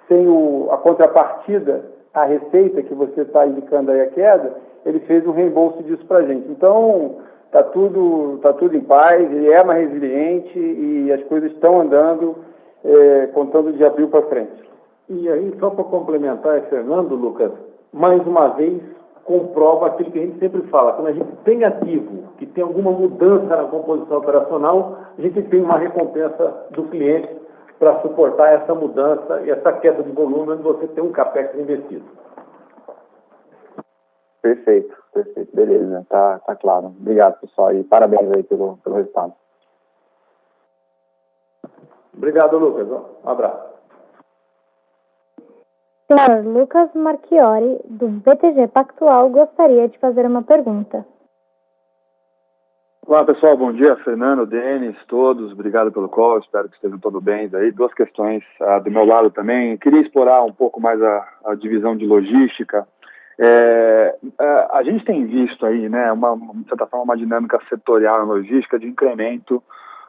sem a contrapartida, a receita que você está indicando aí a queda, ele fez um reembolso disso para a gente. Então Está tudo em paz, ele é mais resiliente e as coisas estão andando, contando de abril para frente. E aí, só para complementar, Fernando, Lucas, mais uma vez comprova aquilo que a gente sempre fala. Quando a gente tem ativo, que tem alguma mudança na composição operacional, a gente tem uma recompensa do cliente para suportar essa mudança e essa queda de volume onde você tem um capex investido. Perfeito, beleza, tá claro. Obrigado, pessoal, e parabéns aí pelo resultado. Obrigado, Lucas. Um abraço. Senhor Lucas Marchiori, do BTG Pactual, gostaria de fazer uma pergunta. Olá, pessoal, bom dia. Fernando, Denis, todos, obrigado pelo call, espero que estejam todos bem aí. 2 questões do meu lado também. Queria explorar um pouco mais a divisão de logística. A gente tem visto aí, né, de certa forma, uma dinâmica setorial na logística de incremento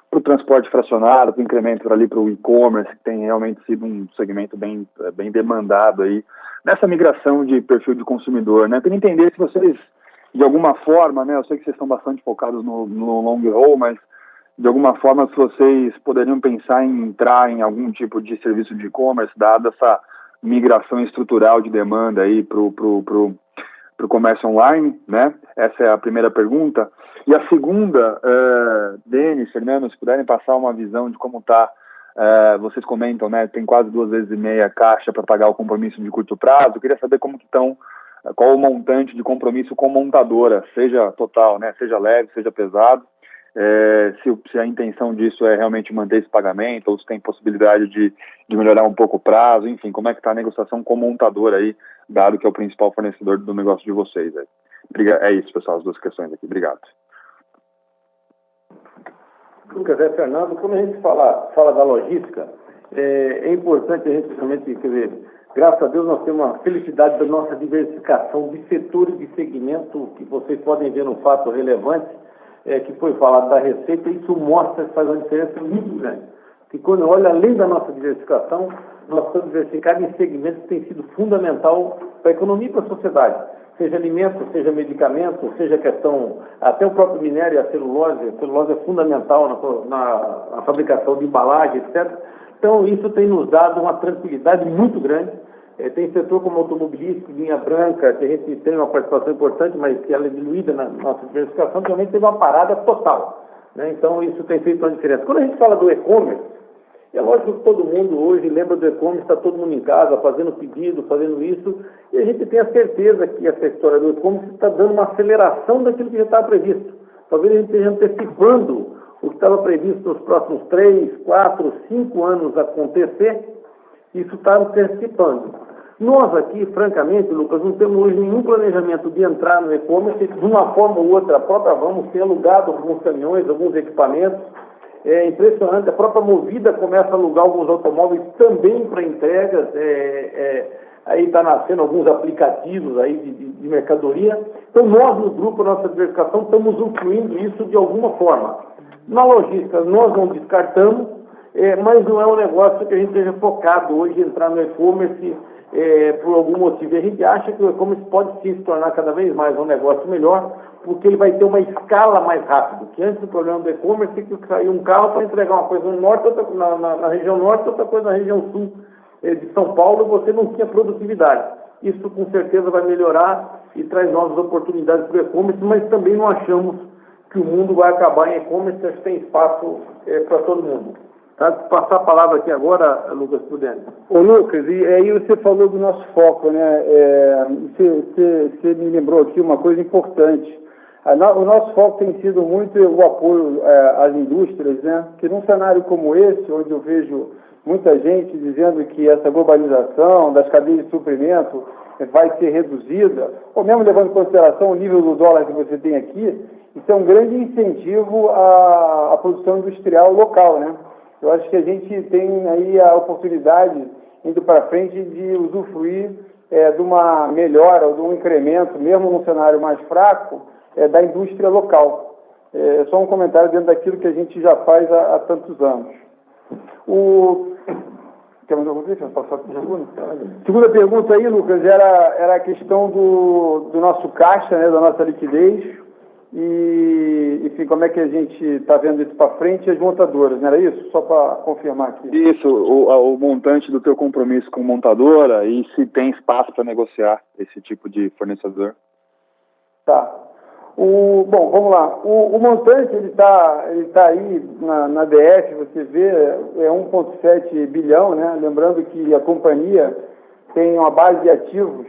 para o transporte fracionado, para o incremento ali para o e-commerce, que tem realmente sido um segmento bem demandado aí, nessa migração de perfil de consumidor, né? Eu queria entender se vocês, de alguma forma, né, eu sei que vocês estão bastante focados no long haul, mas de alguma forma, se vocês poderiam pensar em entrar em algum tipo de serviço de e-commerce, dada essa migração estrutural de demanda aí para o comércio online, né? Essa é a primeira pergunta. E a segunda, Denis, Fernando, se puderem passar uma visão de como está, vocês comentam, né? Tem quase 2,5 vezes caixa para pagar o compromisso de curto prazo. Eu queria saber como que estão, qual o montante de compromisso com montadora, seja total, né? Seja leve, seja pesado. Se a intenção disso é realmente manter esse pagamento, ou se tem possibilidade de melhorar um pouco o prazo, enfim, como é que está a negociação com o montador aí, dado que é o principal fornecedor do negócio de vocês aí. É isso, pessoal, as 2 questões aqui. Obrigado. Lucas, Fernando, quando a gente fala da logística, é importante a gente realmente, quer dizer, graças a Deus nós temos uma felicidade da nossa diversificação de setores de segmento, que vocês podem ver no fato relevante, que foi falado da receita, isso mostra que faz uma diferença muito grande. Que quando olha além da nossa diversificação, nós estamos diversificados em segmentos que têm sido fundamental para a economia e para a sociedade. Seja alimento, seja medicamento, seja questão, até o próprio minério, a celulose é fundamental na fabricação de embalagem, etc. Então, isso tem nos dado uma tranquilidade muito grande. Tem setor como automobilístico, linha branca, que a gente tem uma participação importante, mas que ela é diluída na nossa diversificação, também teve uma parada total, né? Então, isso tem feito uma diferença. Quando a gente fala do e-commerce, é lógico que todo mundo hoje lembra do e-commerce, está todo mundo em casa, fazendo pedido, fazendo isso, e a gente tem a certeza que essa história do e-commerce está dando uma aceleração daquilo que já estava previsto. Talvez a gente esteja antecipando o que estava previsto nos próximos 3, 4, 5 anos acontecer, isso está antecipando. Nós aqui, francamente, Lucas, não temos hoje nenhum planejamento de entrar no e-commerce. De uma forma ou outra, a própria Vamos ter alugado alguns caminhões, alguns equipamentos. É impressionante, a própria Movida começa a alugar alguns automóveis também para entregas. Aí está nascendo alguns aplicativos aí de mercadoria. Então, nós, no grupo, nossa diversificação, estamos usufruindo isso de alguma forma. Na logística, nós não descartamos, mas não é um negócio que a gente esteja focado hoje em entrar no e-commerce por algum motivo. E a gente acha que o e-commerce pode sim se tornar cada vez mais um negócio melhor, porque ele vai ter uma escala mais rápida. Que antes o problema do e-commerce é que saía um carro para entregar uma coisa no norte, outra na região norte, outra coisa na região sul de São Paulo, e você não tinha produtividade. Isso com certeza vai melhorar e traz novas oportunidades para o e-commerce, mas também não achamos que o mundo vai acabar em e-commerce, acho que tem espaço para todo mundo. Tá? Passar a palavra aqui agora, Lucas Prudente. Ô Lucas, e aí você falou do nosso foco, né? Você me lembrou aqui uma coisa importante. O nosso foco tem sido muito o apoio às indústrias, né? Que num cenário como esse, onde eu vejo muita gente dizendo que essa globalização das cadeias de suprimento vai ser reduzida, ou mesmo levando em consideração o nível do dólar que você tem aqui, isso é um grande incentivo à produção industrial local, né? Eu acho que a gente tem aí a oportunidade, indo para frente, de usufruir de uma melhora ou de um incremento, mesmo num cenário mais fraco, da indústria local. Só um comentário dentro daquilo que a gente já faz há tantos anos. Quer mais alguma coisa? Passar para a segunda? Segunda pergunta aí, Lucas, era a questão do nosso caixa, né, da nossa liquidez. E, enfim, como é que a gente está vendo isso para frente e as montadoras, não era isso? Só para confirmar aqui. Isso, o montante do teu compromisso com montadora e se tem espaço para negociar esse tipo de fornecedor. Tá. Bom, vamos lá. O montante, ele tá aí na DF, você vê, é 1,7 bilhão, né? Lembrando que a companhia tem uma base de ativos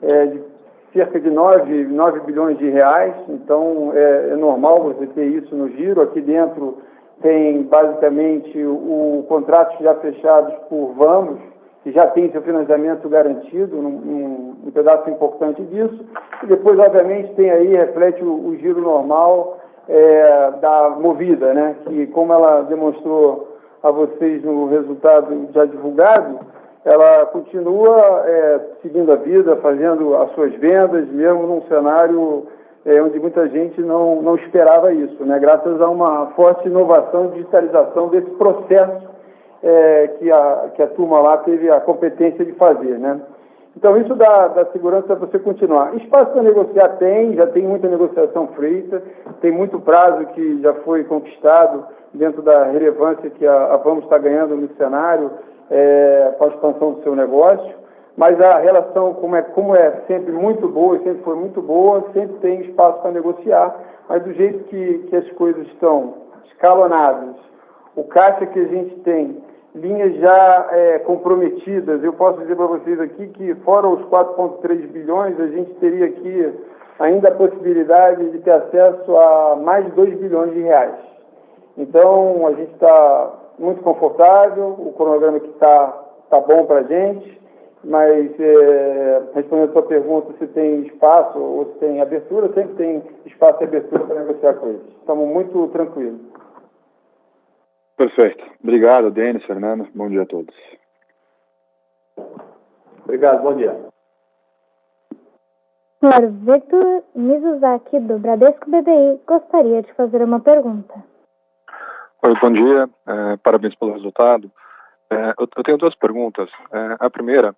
de cerca de 9 bilhões de reais, então é normal você ter isso no giro. Aqui dentro tem basicamente o contratos já fechados por Vamos, que já tem seu financiamento garantido, um pedaço importante disso. E depois, obviamente, tem aí, reflete o giro normal da Movida, né? Que, como ela demonstrou a vocês no resultado já divulgado, ela continua seguindo a vida, fazendo as suas vendas, mesmo num cenário onde muita gente não esperava isso, né? Graças a uma forte inovação e digitalização desse processo que a turma lá teve a competência de fazer, né? Então, isso dá segurança para você continuar. Espaço para negociar já tem muita negociação feita, tem muito prazo que já foi conquistado dentro da relevância que a Vamos está ganhando no cenário, com a expansão do seu negócio, mas a relação, como é sempre muito boa, sempre foi muito boa, sempre tem espaço para negociar, mas do jeito que as coisas estão escalonadas, o caixa que a gente tem, linhas já comprometidas, eu posso dizer para vocês aqui que fora os 4,3 bilhões, a gente teria aqui ainda a possibilidade de ter acesso a mais de 2 bilhões de reais. Então, a gente está muito confortável, o cronograma aqui está bom para a gente, mas respondendo a sua pergunta se tem espaço ou se tem abertura, sempre tem espaço e abertura para negociar coisas. Estamos muito tranquilos. Perfeito. Obrigado, Denis, Fernando. Bom dia a todos. Obrigado, bom dia. Senhor Victor Mizuzaki, do Bradesco BBI, gostaria de fazer uma pergunta. Oi, bom dia. Parabéns pelo resultado. Eu tenho duas perguntas. A primeira,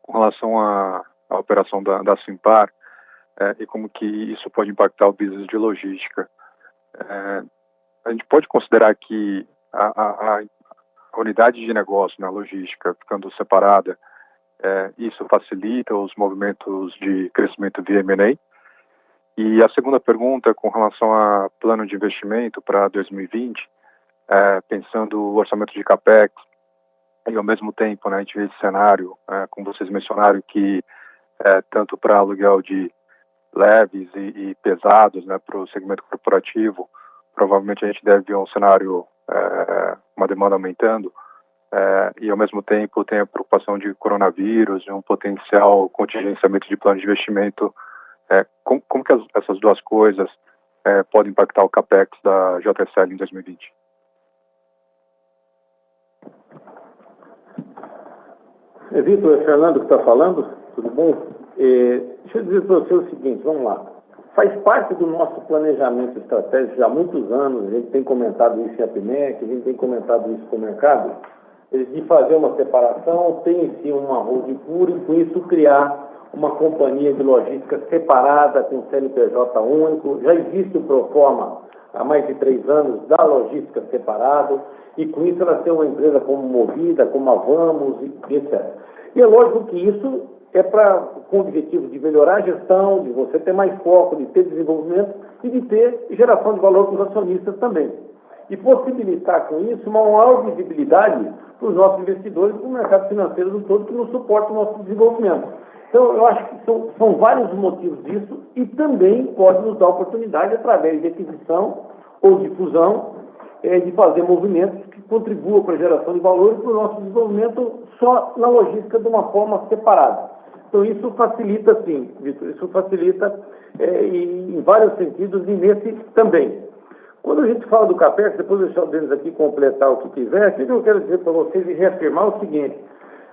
com relação à operação da Simpar, e como que isso pode impactar o business de logística. A gente pode considerar que a unidade de negócio na logística ficando separada, isso facilita os movimentos de crescimento via M&A? E a segunda pergunta, com relação a plano de investimento para 2020, pensando o orçamento de CAPEX, e ao mesmo tempo, né, a gente vê esse cenário, como vocês mencionaram, que tanto para aluguel de leves e pesados, né, para o segmento corporativo, provavelmente a gente deve ver um cenário, uma demanda aumentando, e ao mesmo tempo tem a preocupação de coronavírus e um potencial contingenciamento de plano de investimento. Como que essas duas coisas podem impactar o CAPEX da JSL em 2020? Vitor, é Fernando que está falando, tudo bom? Deixa eu dizer para você o seguinte, vamos lá. Faz parte do nosso planejamento estratégico já há muitos anos, a gente tem comentado isso em APMEC, a gente tem comentado isso com o mercado, de fazer uma separação, ter em si uma holding pura e com isso criar uma companhia de logística separada, com CNPJ único. Já existe o Proforma há mais de 3 anos da logística separado, e com isso ela tem uma empresa como Movida, como a Vamos, etc. E é lógico que isso com o objetivo de melhorar a gestão, de você ter mais foco, de ter desenvolvimento e de ter geração de valor para os acionistas também. E possibilitar com isso uma maior visibilidade para os nossos investidores e para o mercado financeiro do todo, que nos suporta o nosso desenvolvimento. Então, eu acho que são vários motivos disso e também pode nos dar oportunidade, através de aquisição ou de fusão, de fazer movimentos que contribuam para a geração de valor e para o nosso desenvolvimento só na logística de uma forma separada. Então, isso facilita, sim, Vitor, isso facilita em vários sentidos e nesse também. Quando a gente fala do CAPEX, depois eu deixar o Denis aqui completar o que quiser, o que eu quero dizer para vocês e reafirmar o seguinte: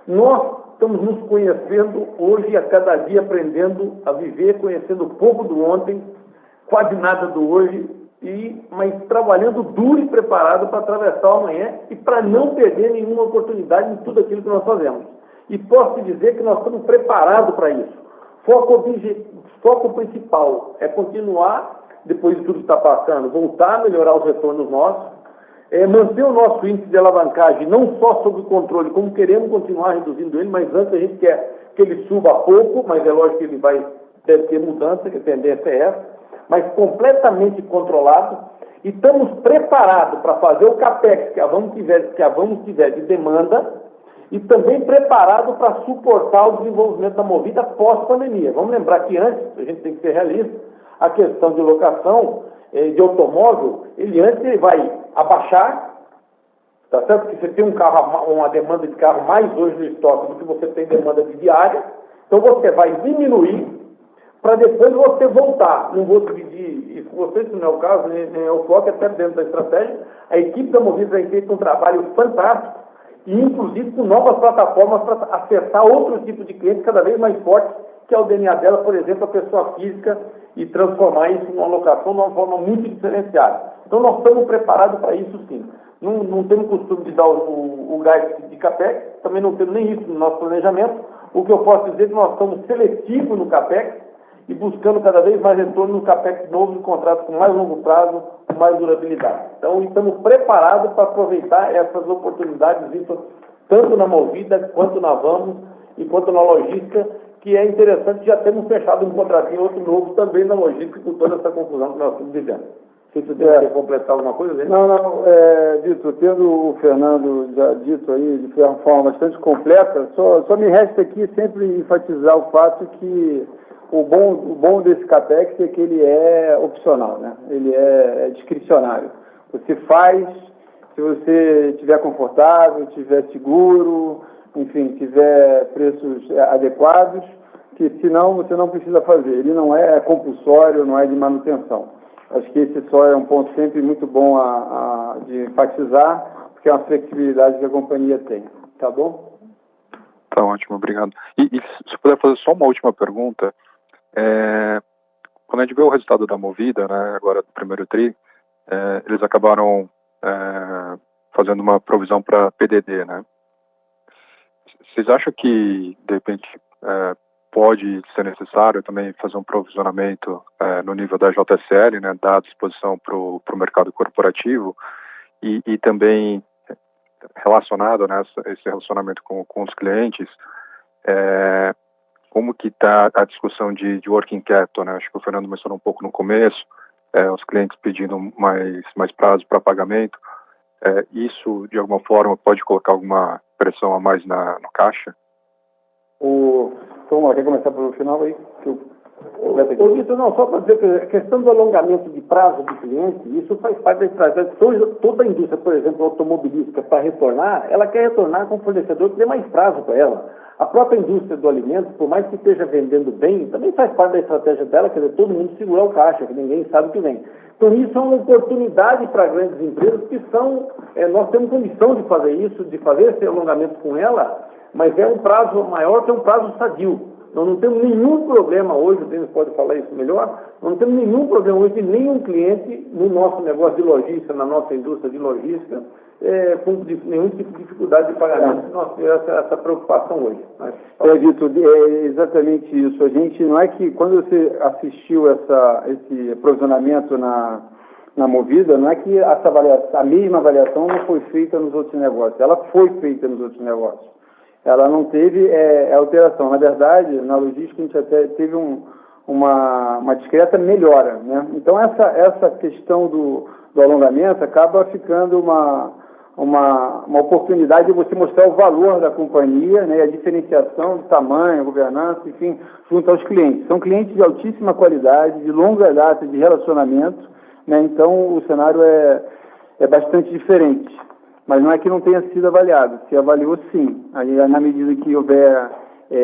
nós estamos nos conhecendo hoje, a cada dia aprendendo a viver, conhecendo pouco do ontem, quase nada do hoje, mas trabalhando duro e preparado para atravessar o amanhã e para não perder nenhuma oportunidade em tudo aquilo que nós fazemos. E posso te dizer que nós estamos preparados para isso. Foco principal é continuar, depois de tudo que está passando, voltar a melhorar os retornos nossos, manter o nosso índice de alavancagem não só sob controle, como queremos continuar reduzindo ele, mas antes a gente quer que ele suba pouco, mas é lógico que ele deve ter mudança, que a tendência é essa, mas completamente controlado, e estamos preparados para fazer o CAPEX que a Vamos tiver de demanda, e também preparado para suportar o desenvolvimento da Movida pós-pandemia. Vamos lembrar que antes, a gente tem que ser realista, a questão de locação de automóvel, ele vai abaixar, tá certo? Porque você tem uma demanda de carro mais hoje no estoque do que você tem demanda de diária, então você vai diminuir para depois você voltar. Não vou dividir isso com vocês, se não é o caso, nem é o foco, até dentro da estratégia. A equipe da Movida tem feito um trabalho fantástico, e inclusive com novas plataformas para acessar outro tipo de cliente cada vez mais forte, que é o DNA dela, por exemplo, a pessoa física, e transformar isso em uma locação de uma forma muito diferenciada. Então nós estamos preparados para isso sim. Não temos costume de dar o gás de CAPEX, também não temos nem isso no nosso planejamento. O que eu posso dizer é que nós estamos seletivos no CAPEX e buscando cada vez mais retorno no CAPEX novo, em contratos com mais longo prazo, com mais durabilidade. Então, estamos preparados para aproveitar essas oportunidades, tanto na Movida, quanto na Vamos, e quanto na logística, que é interessante, já temos fechado um contratinho outro novo também na logística, com toda essa confusão que nós estamos vivendo. Se você quer completar alguma coisa, né? Não, Vitor, tendo o Fernando já dito aí de uma forma bastante completa, só me resta aqui sempre enfatizar o fato que o bom desse CAPEX é que ele é opcional, né? Ele é discricionário. Você faz, se você estiver confortável, estiver seguro, enfim, tiver preços adequados, que senão você não precisa fazer. Ele não é compulsório, não é de manutenção. Acho que esse só é um ponto sempre muito bom de enfatizar, porque é uma flexibilidade que a companhia tem. Tá bom? Tá ótimo, obrigado. E se puder fazer só uma última pergunta, quando a gente vê o resultado da Movida, né, agora do primeiro TRI, eles acabaram fazendo uma provisão para PDD, né? Vocês acham que, de repente, pode ser necessário também fazer um provisionamento no nível da JSL, né, dar à disposição para o mercado corporativo e também relacionado, né, esse relacionamento com os clientes, como que está a discussão de working capital, né? Acho que o Fernando mencionou um pouco no começo, os clientes pedindo mais prazo para pagamento. Isso, de alguma forma, pode colocar alguma pressão a mais no caixa? Então, quer começar pelo final aí? Ô, Vitor, não, só para dizer que a questão do alongamento de prazo do cliente, isso faz parte da estratégia. Toda a indústria, por exemplo, automobilística, para retornar, ela quer retornar com um fornecedor que dê mais prazo para ela. A própria indústria do alimento, por mais que esteja vendendo bem, também faz parte da estratégia dela, quer dizer, todo mundo segurar o caixa, que ninguém sabe o que vem. Então, isso é uma oportunidade para grandes empresas que nós temos condição de fazer isso, de fazer esse alongamento com ela, mas é um prazo maior que é um prazo sadio. Nós não temos nenhum problema hoje, o Denis pode falar isso melhor, nós não temos nenhum problema hoje de nenhum cliente no nosso negócio de logística, na nossa indústria de logística, com nenhum tipo de dificuldade de pagamento. Nós temos essa preocupação hoje. Vitor, é exatamente isso. A gente, não é que quando você assistiu esse provisionamento na Movida, não é que a mesma avaliação não foi feita nos outros negócios, ela foi feita nos outros negócios. Ela não teve alteração. Na verdade, na logística, a gente até teve uma discreta melhora, né? Então, essa questão do alongamento acaba ficando uma oportunidade de você mostrar o valor da companhia, né? A diferenciação de tamanho, governança, enfim, junto aos clientes. São clientes de altíssima qualidade, de longa data de relacionamento, né? Então, o cenário é bastante diferente. Mas não é que não tenha sido avaliado, se avaliou sim. Aí, na medida que houver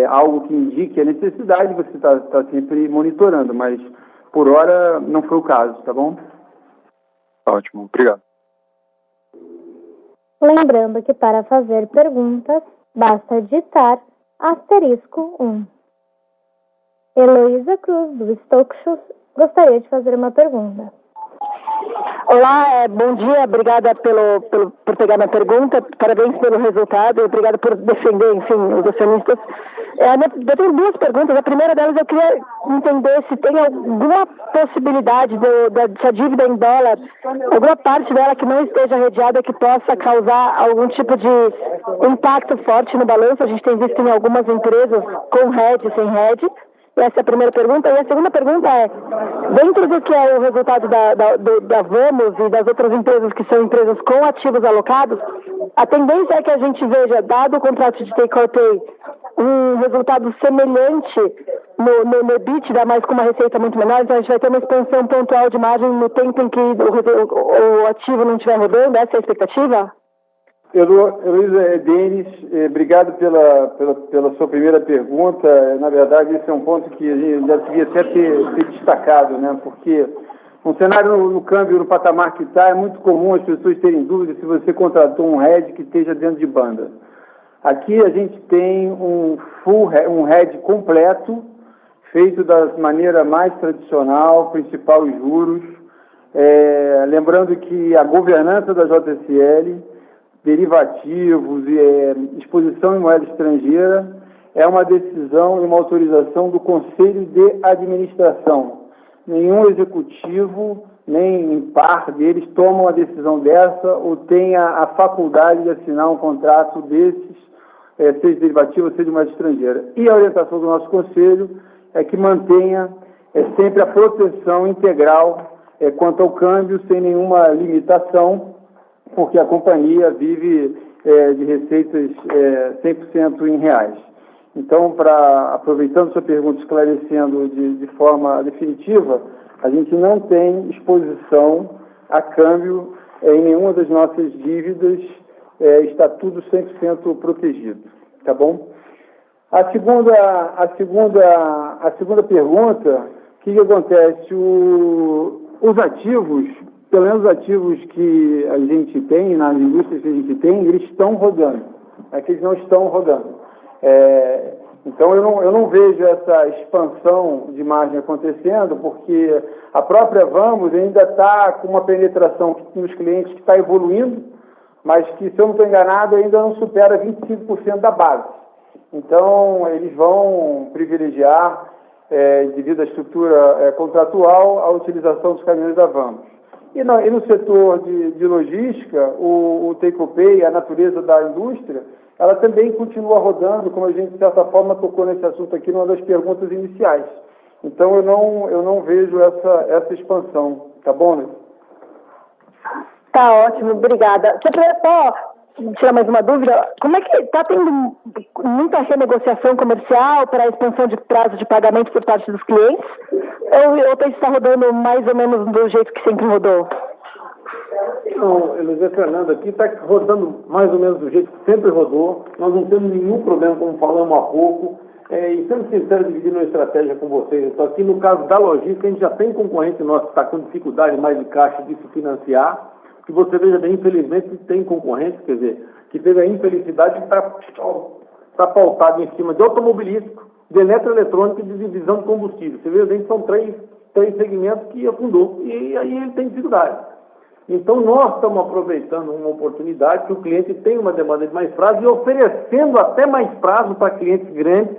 algo que indique a necessidade, você está sempre monitorando, mas por hora não foi o caso, tá bom? Ótimo, obrigado. Lembrando que para fazer perguntas, basta digitar *1. Heloísa Cruz, do Stokes, gostaria de fazer uma pergunta. Olá, bom dia, obrigada por pegar minha pergunta, parabéns pelo resultado e obrigada por defender, enfim, os acionistas. Eu tenho duas perguntas. A primeira delas, eu queria entender se tem alguma possibilidade se a dívida em dólar, alguma parte dela que não esteja redeada, que possa causar algum tipo de impacto forte no balanço. A gente tem visto em algumas empresas com hedge e sem hedge. Essa é a primeira pergunta. E a segunda pergunta dentro do que é o resultado da Vamos e das outras empresas que são empresas com ativos alocados, a tendência é que a gente veja, dado o contrato de take-or-pay, um resultado semelhante no EBITDA, mas com uma receita muito menor. Então a gente vai ter uma expansão pontual de margem no tempo em que o ativo não estiver rodando. Essa é a expectativa? Heloísa, Denis, obrigado pela sua primeira pergunta. Na verdade, esse é um ponto que a gente já devia até ter destacado, né? Porque um cenário no câmbio, no patamar que está, é muito comum as pessoas terem dúvidas se você contratou um hedge que esteja dentro de banda. Aqui a gente tem um hedge completo, feito da maneira mais tradicional, principal os juros. Lembrando que a governança da JSL, derivativos e exposição em moeda estrangeira é uma decisão e uma autorização do Conselho de Administração. Nenhum executivo, nem em par deles, toma uma decisão dessa ou tem a faculdade de assinar um contrato desses, seja derivativo, seja de moeda estrangeira. E a orientação do nosso Conselho é que mantenha sempre a proteção integral quanto ao câmbio, sem nenhuma limitação, porque a companhia vive de receitas 100% em reais. Então, aproveitando sua pergunta, esclarecendo de forma definitiva, a gente não tem exposição a câmbio em nenhuma das nossas dívidas, está tudo 100% protegido, tá bom? A segunda pergunta, o que acontece? Os ativos, pelo menos os ativos que a gente tem, nas indústrias que a gente tem, eles estão rodando. É que eles não estão rodando. Então, eu não vejo essa expansão de margem acontecendo, porque a própria Vamos ainda está com uma penetração nos clientes que está evoluindo, mas que, se eu não estou enganado, ainda não supera 25% da base. Então, eles vão privilegiar, devido à estrutura contratual, a utilização dos caminhões da Vamos. E no setor de logística, o take-or-pay, a natureza da indústria, ela também continua rodando, como a gente, de certa forma, tocou nesse assunto aqui numa das perguntas iniciais. Então, eu não vejo essa expansão. Tá bom, né? Tá ótimo, obrigada. Você pode tirar mais uma dúvida? Como é que está tendo muita renegociação comercial para a expansão de prazo de pagamento por parte dos clientes? Ou está rodando mais ou menos do jeito que sempre rodou? Não, Eliseu Fernando aqui está rodando mais ou menos do jeito que sempre rodou. Nós não temos nenhum problema, como falamos há pouco. E sendo sincero, dividindo a estratégia com vocês, então, aqui no caso da logística, a gente já tem concorrente nosso que está com dificuldade mais de caixa de se financiar. Que você veja bem, infelizmente, tem concorrente, quer dizer, que teve a infelicidade de estar pautado em cima de automobilístico, de eletroeletrônico e de divisão de combustível. Você veja bem que são três segmentos que afundou, e aí ele tem dificuldade. Então, nós estamos aproveitando uma oportunidade que o cliente tem uma demanda de mais prazo e oferecendo até mais prazo para clientes grandes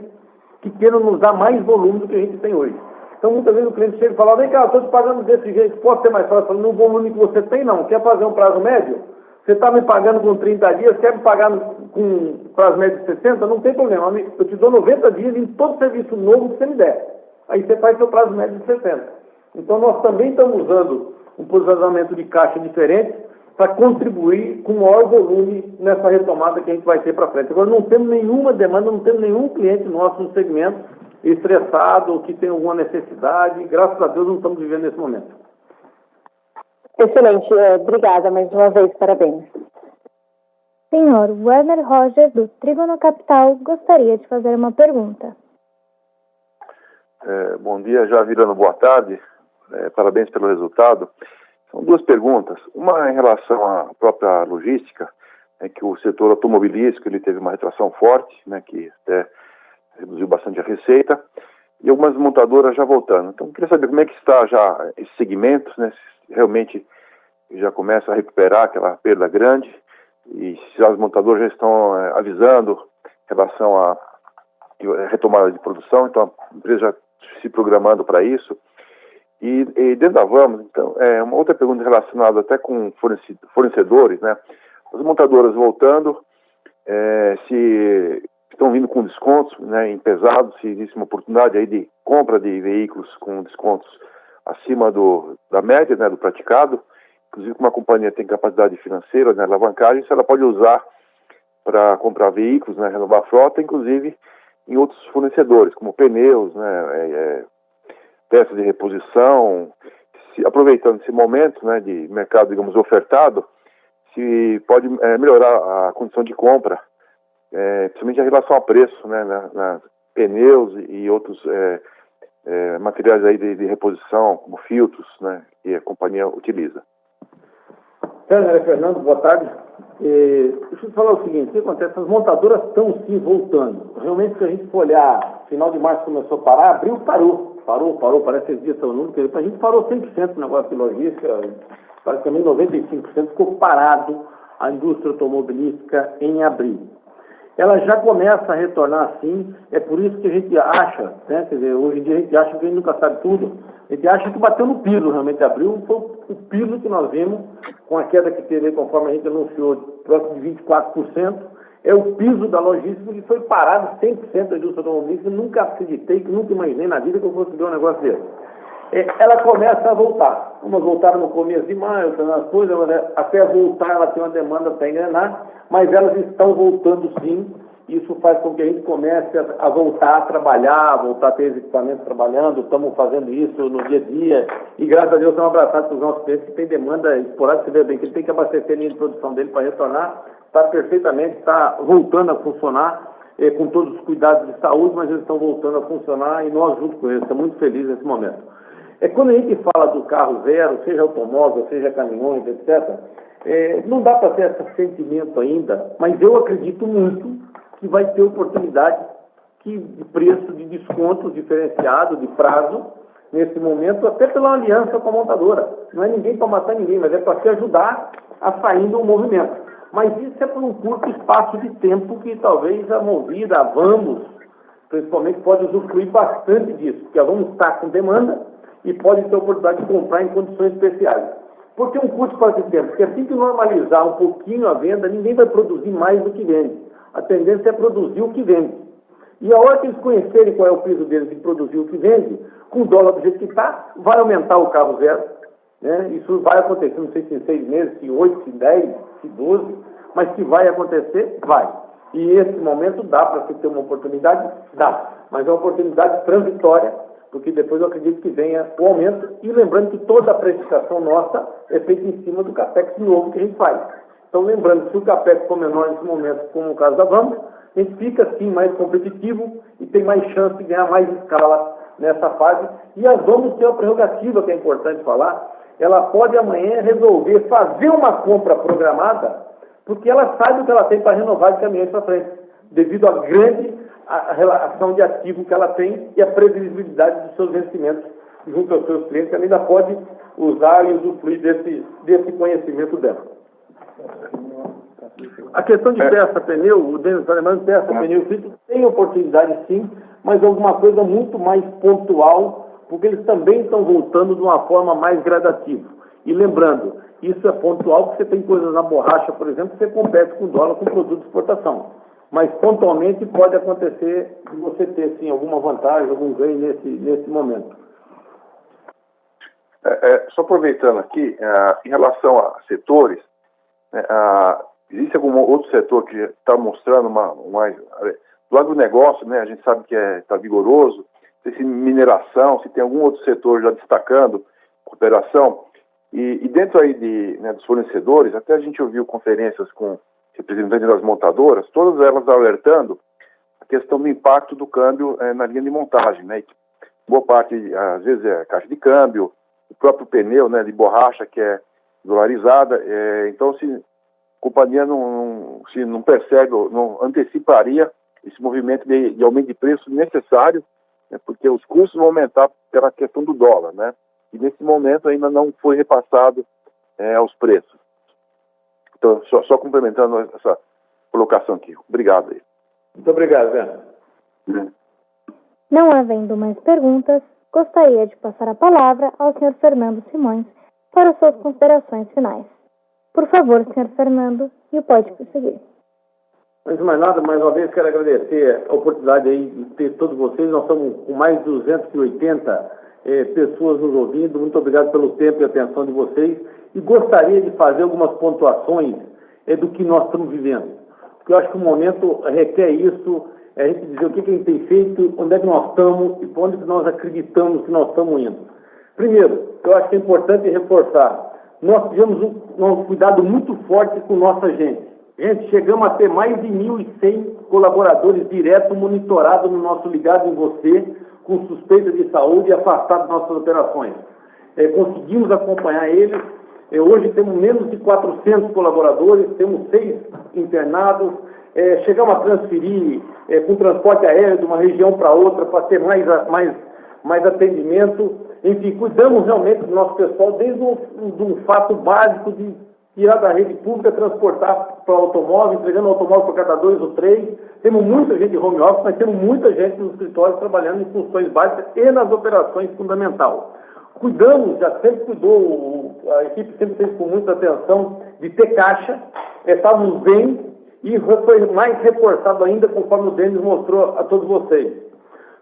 que queiram nos dar mais volume do que a gente tem hoje. Então, muitas vezes o cliente chega e fala, vem cá, eu estou te pagando desse jeito, pode ter mais prazo? Eu falo, no volume que você tem, não. Quer fazer um prazo médio? Você está me pagando com 30 dias, quer me pagar com prazo médio de 60? Não tem problema. Eu te dou 90 dias em todo serviço novo que você me der. Aí você faz seu prazo médio de 60. Então, nós também estamos usando um posicionamento de caixa diferente para contribuir com maior volume nessa retomada que a gente vai ter para frente. Agora, não temos nenhuma demanda, não temos nenhum cliente nosso no segmento estressado, que tem alguma necessidade. Graças a Deus não estamos vivendo nesse momento. Excelente, obrigada mais uma vez, parabéns. Senhor Werner Roger, do Trígono Capital, gostaria de fazer uma pergunta. Bom dia, já virando boa tarde. Parabéns pelo resultado. São duas perguntas. Uma em relação à própria logística, que o setor automobilístico ele teve uma retração forte, que até reduziu bastante a receita, e algumas montadoras já voltando. Então, eu queria saber como é que está já esses segmentos, se realmente já começa a recuperar aquela perda grande, e se as montadoras já estão avisando em relação à retomada de produção, então a empresa já se programando para isso. E dentro da Vamos, então, uma outra pergunta relacionada até com fornecedores, as montadoras voltando, se estão vindo com descontos em pesados, se existe uma oportunidade aí de compra de veículos com descontos acima da média, do praticado, inclusive que uma companhia tem capacidade financeira, alavancagem, se ela pode usar para comprar veículos, renovar a frota, inclusive em outros fornecedores, como pneus, peças de reposição, aproveitando esse momento de mercado, digamos, ofertado, se pode melhorar a condição de compra, principalmente em relação ao preço, pneus e outros materiais aí de reposição, como filtros, que a companhia utiliza. Fernando, boa tarde. Deixa eu te falar o seguinte, o que acontece? As montadoras estão sim voltando. Realmente, se a gente for olhar, final de março começou a parar, abril parou, parece que esses dias são números, a gente parou 100% no negócio de logística, praticamente 95% ficou parado a indústria automobilística em abril. Ela já começa a retornar sim, é por isso que a gente acha, quer dizer, hoje em dia a gente acha que a gente nunca sabe tudo, a gente acha que bateu no piso realmente abril, foi o piso que nós vimos, com a queda que teve, conforme a gente anunciou, próximo de 24%, é o piso da logística que foi parado 100% da indústria automobilística. Eu nunca acreditei, nunca imaginei na vida que eu fosse ver um negócio desse. Ela começa a voltar. Umas voltaram no começo de maio, outras coisas, até voltar ela tem uma demanda para engrenar, mas elas estão voltando sim. Isso faz com que a gente comece a voltar a trabalhar, voltar a ter os equipamentos trabalhando. Estamos fazendo isso no dia a dia e graças a Deus estamos abraçados com os nossos clientes que têm demanda esporádica. Você vê bem que ele tem que abastecer a linha de produção dele para retornar. Está perfeitamente, está voltando a funcionar com todos os cuidados de saúde, mas eles estão voltando a funcionar e nós junto com eles. Estamos muito felizes nesse momento. Quando a gente fala do carro zero, seja automóvel, seja caminhões, etc., não dá para ter esse sentimento ainda, mas eu acredito muito que vai ter oportunidade de preço, de descontos diferenciados, de prazo, nesse momento, até pela aliança com a montadora. Não é ninguém para matar ninguém, mas é para se ajudar a sair do movimento. Mas isso é por um curto espaço de tempo que talvez a Movida, a Vamos, principalmente, pode usufruir bastante disso, porque a Vamos está com demanda e pode ter a oportunidade de comprar em condições especiais. Por que um curto espaço de tempo? Porque assim que normalizar um pouquinho a venda, ninguém vai produzir mais do que vende. A tendência é produzir o que vende. E a hora que eles conhecerem qual é o piso deles de produzir o que vende, com o dólar do jeito que está, vai aumentar o carro zero. Né? Isso vai acontecer, não sei se em 6 meses, se 8, se 10, se 12, mas que vai acontecer, vai. E esse momento dá para se ter uma oportunidade? Dá. Mas é uma oportunidade transitória, porque depois eu acredito que venha o aumento. E lembrando que toda a precificação nossa é feita em cima do capex novo que a gente faz. Então, lembrando que se o capex for menor nesse momento, como o caso da Vamos, a gente fica, sim, mais competitivo e tem mais chance de ganhar mais escala nessa fase. E a Vamos tem uma prerrogativa que é importante falar. Ela pode amanhã resolver fazer uma compra programada, porque ela sabe o que ela tem para renovar de caminhões para frente, devido à grande relação de ativo que ela tem e a previsibilidade dos seus vencimentos junto aos seus clientes. Ela ainda pode usar e usufruir desse conhecimento dela. A questão de peça-pneu, o Denis está lembrando, peça-pneu frito tem oportunidade sim, mas alguma coisa muito mais pontual, porque eles também estão voltando de uma forma mais gradativa. E lembrando, isso é pontual, porque você tem coisas na borracha, por exemplo, que você compete com dólar com produto de exportação. Mas pontualmente pode acontecer de você ter sim alguma vantagem, algum ganho nesse momento. Só aproveitando aqui, em relação a setores, existe algum outro setor que está mostrando mais do agronegócio, né? A gente sabe que está vigoroso. Se mineração, se tem algum outro setor já destacando cooperação. E dentro aí dos fornecedores, até a gente ouviu conferências com representantes das montadoras, todas elas alertando a questão do impacto do câmbio na linha de montagem, né? Boa parte, às vezes, é caixa de câmbio, o próprio pneu, né, de borracha, que é dolarizada. Então, se a companhia não percebe, não anteciparia esse movimento de aumento de preço necessário, né, porque os custos vão aumentar pela questão do dólar, né? E nesse momento ainda não foi repassado aos preços. Então, só complementando essa colocação aqui. Obrigado aí. Muito obrigado, Zé. Não havendo mais perguntas, gostaria de passar a palavra ao Sr. Fernando Simões para suas considerações finais. Por favor, Sr. Fernando, e pode prosseguir. Antes de mais nada, mais uma vez quero agradecer a oportunidade aí de ter todos vocês. Nós estamos com mais de 280 pessoas nos ouvindo. Muito obrigado pelo tempo e atenção de vocês. E gostaria de fazer algumas pontuações do que nós estamos vivendo. Porque eu acho que o momento requer isso, a gente dizer o que a gente tem feito, onde é que nós estamos e para onde nós acreditamos que nós estamos indo. Primeiro, eu acho que é importante reforçar, nós tivemos um cuidado muito forte com nossa gente. Gente, chegamos a ter mais de 1.100 colaboradores direto monitorados no nosso Ligado em Você, com suspeita de saúde e afastados das nossas operações. Conseguimos acompanhar eles. Hoje temos menos de 400 colaboradores, temos 6 internados. Chegamos a transferir com transporte aéreo de uma região para outra para ter mais atendimento. Enfim, cuidamos realmente do nosso pessoal desde um fato básico de tirar da rede pública, transportar para o automóvel, entregando o automóvel para cada 2 ou 3. Temos muita gente de home office, mas temos muita gente nos escritórios trabalhando em funções básicas e nas operações fundamentais. Cuidamos, já sempre cuidou, a equipe sempre fez com muita atenção de ter caixa, estávamos bem e foi mais reforçado ainda conforme o Denis mostrou a todos vocês.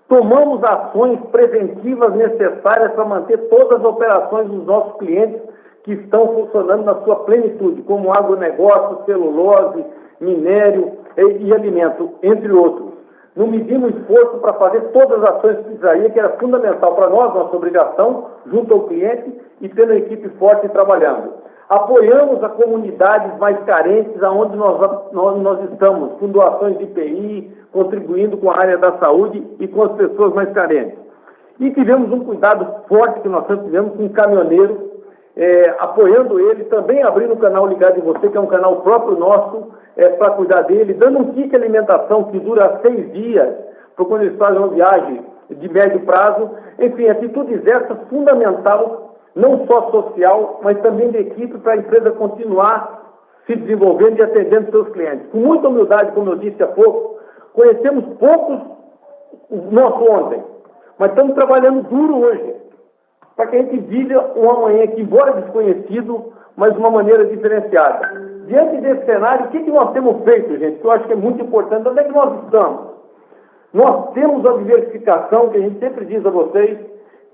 Tomamos ações preventivas necessárias para manter todas as operações dos nossos clientes que estão funcionando na sua plenitude, como agronegócio, celulose, minério e alimento, entre outros. Não medimos esforço para fazer todas as ações que precisaria, que era fundamental para nós, nossa obrigação, junto ao cliente e tendo a equipe forte trabalhando. Apoiamos as comunidades mais carentes, aonde nós estamos, com doações de IPI, contribuindo com a área da saúde e com as pessoas mais carentes. E tivemos um cuidado forte que nós sempre tivemos com o caminhoneiro, apoiando ele, também abrindo o canal Ligado em Você, que é um canal próprio nosso, para cuidar dele, dando um kit de alimentação que dura 6 dias, para quando eles fazem uma viagem de médio prazo. Enfim, atitudes essas fundamentais, não só social, mas também de equipe, para a empresa continuar se desenvolvendo e atendendo seus clientes. Com muita humildade, como eu disse há pouco, conhecemos poucos o nosso ontem, mas estamos trabalhando duro hoje, para que a gente vive um amanhã que, embora desconhecido, mas de uma maneira diferenciada. Diante desse cenário, o que nós temos feito, gente? Que eu acho que é muito importante. Onde é que nós estamos? Nós temos a diversificação, que a gente sempre diz a vocês,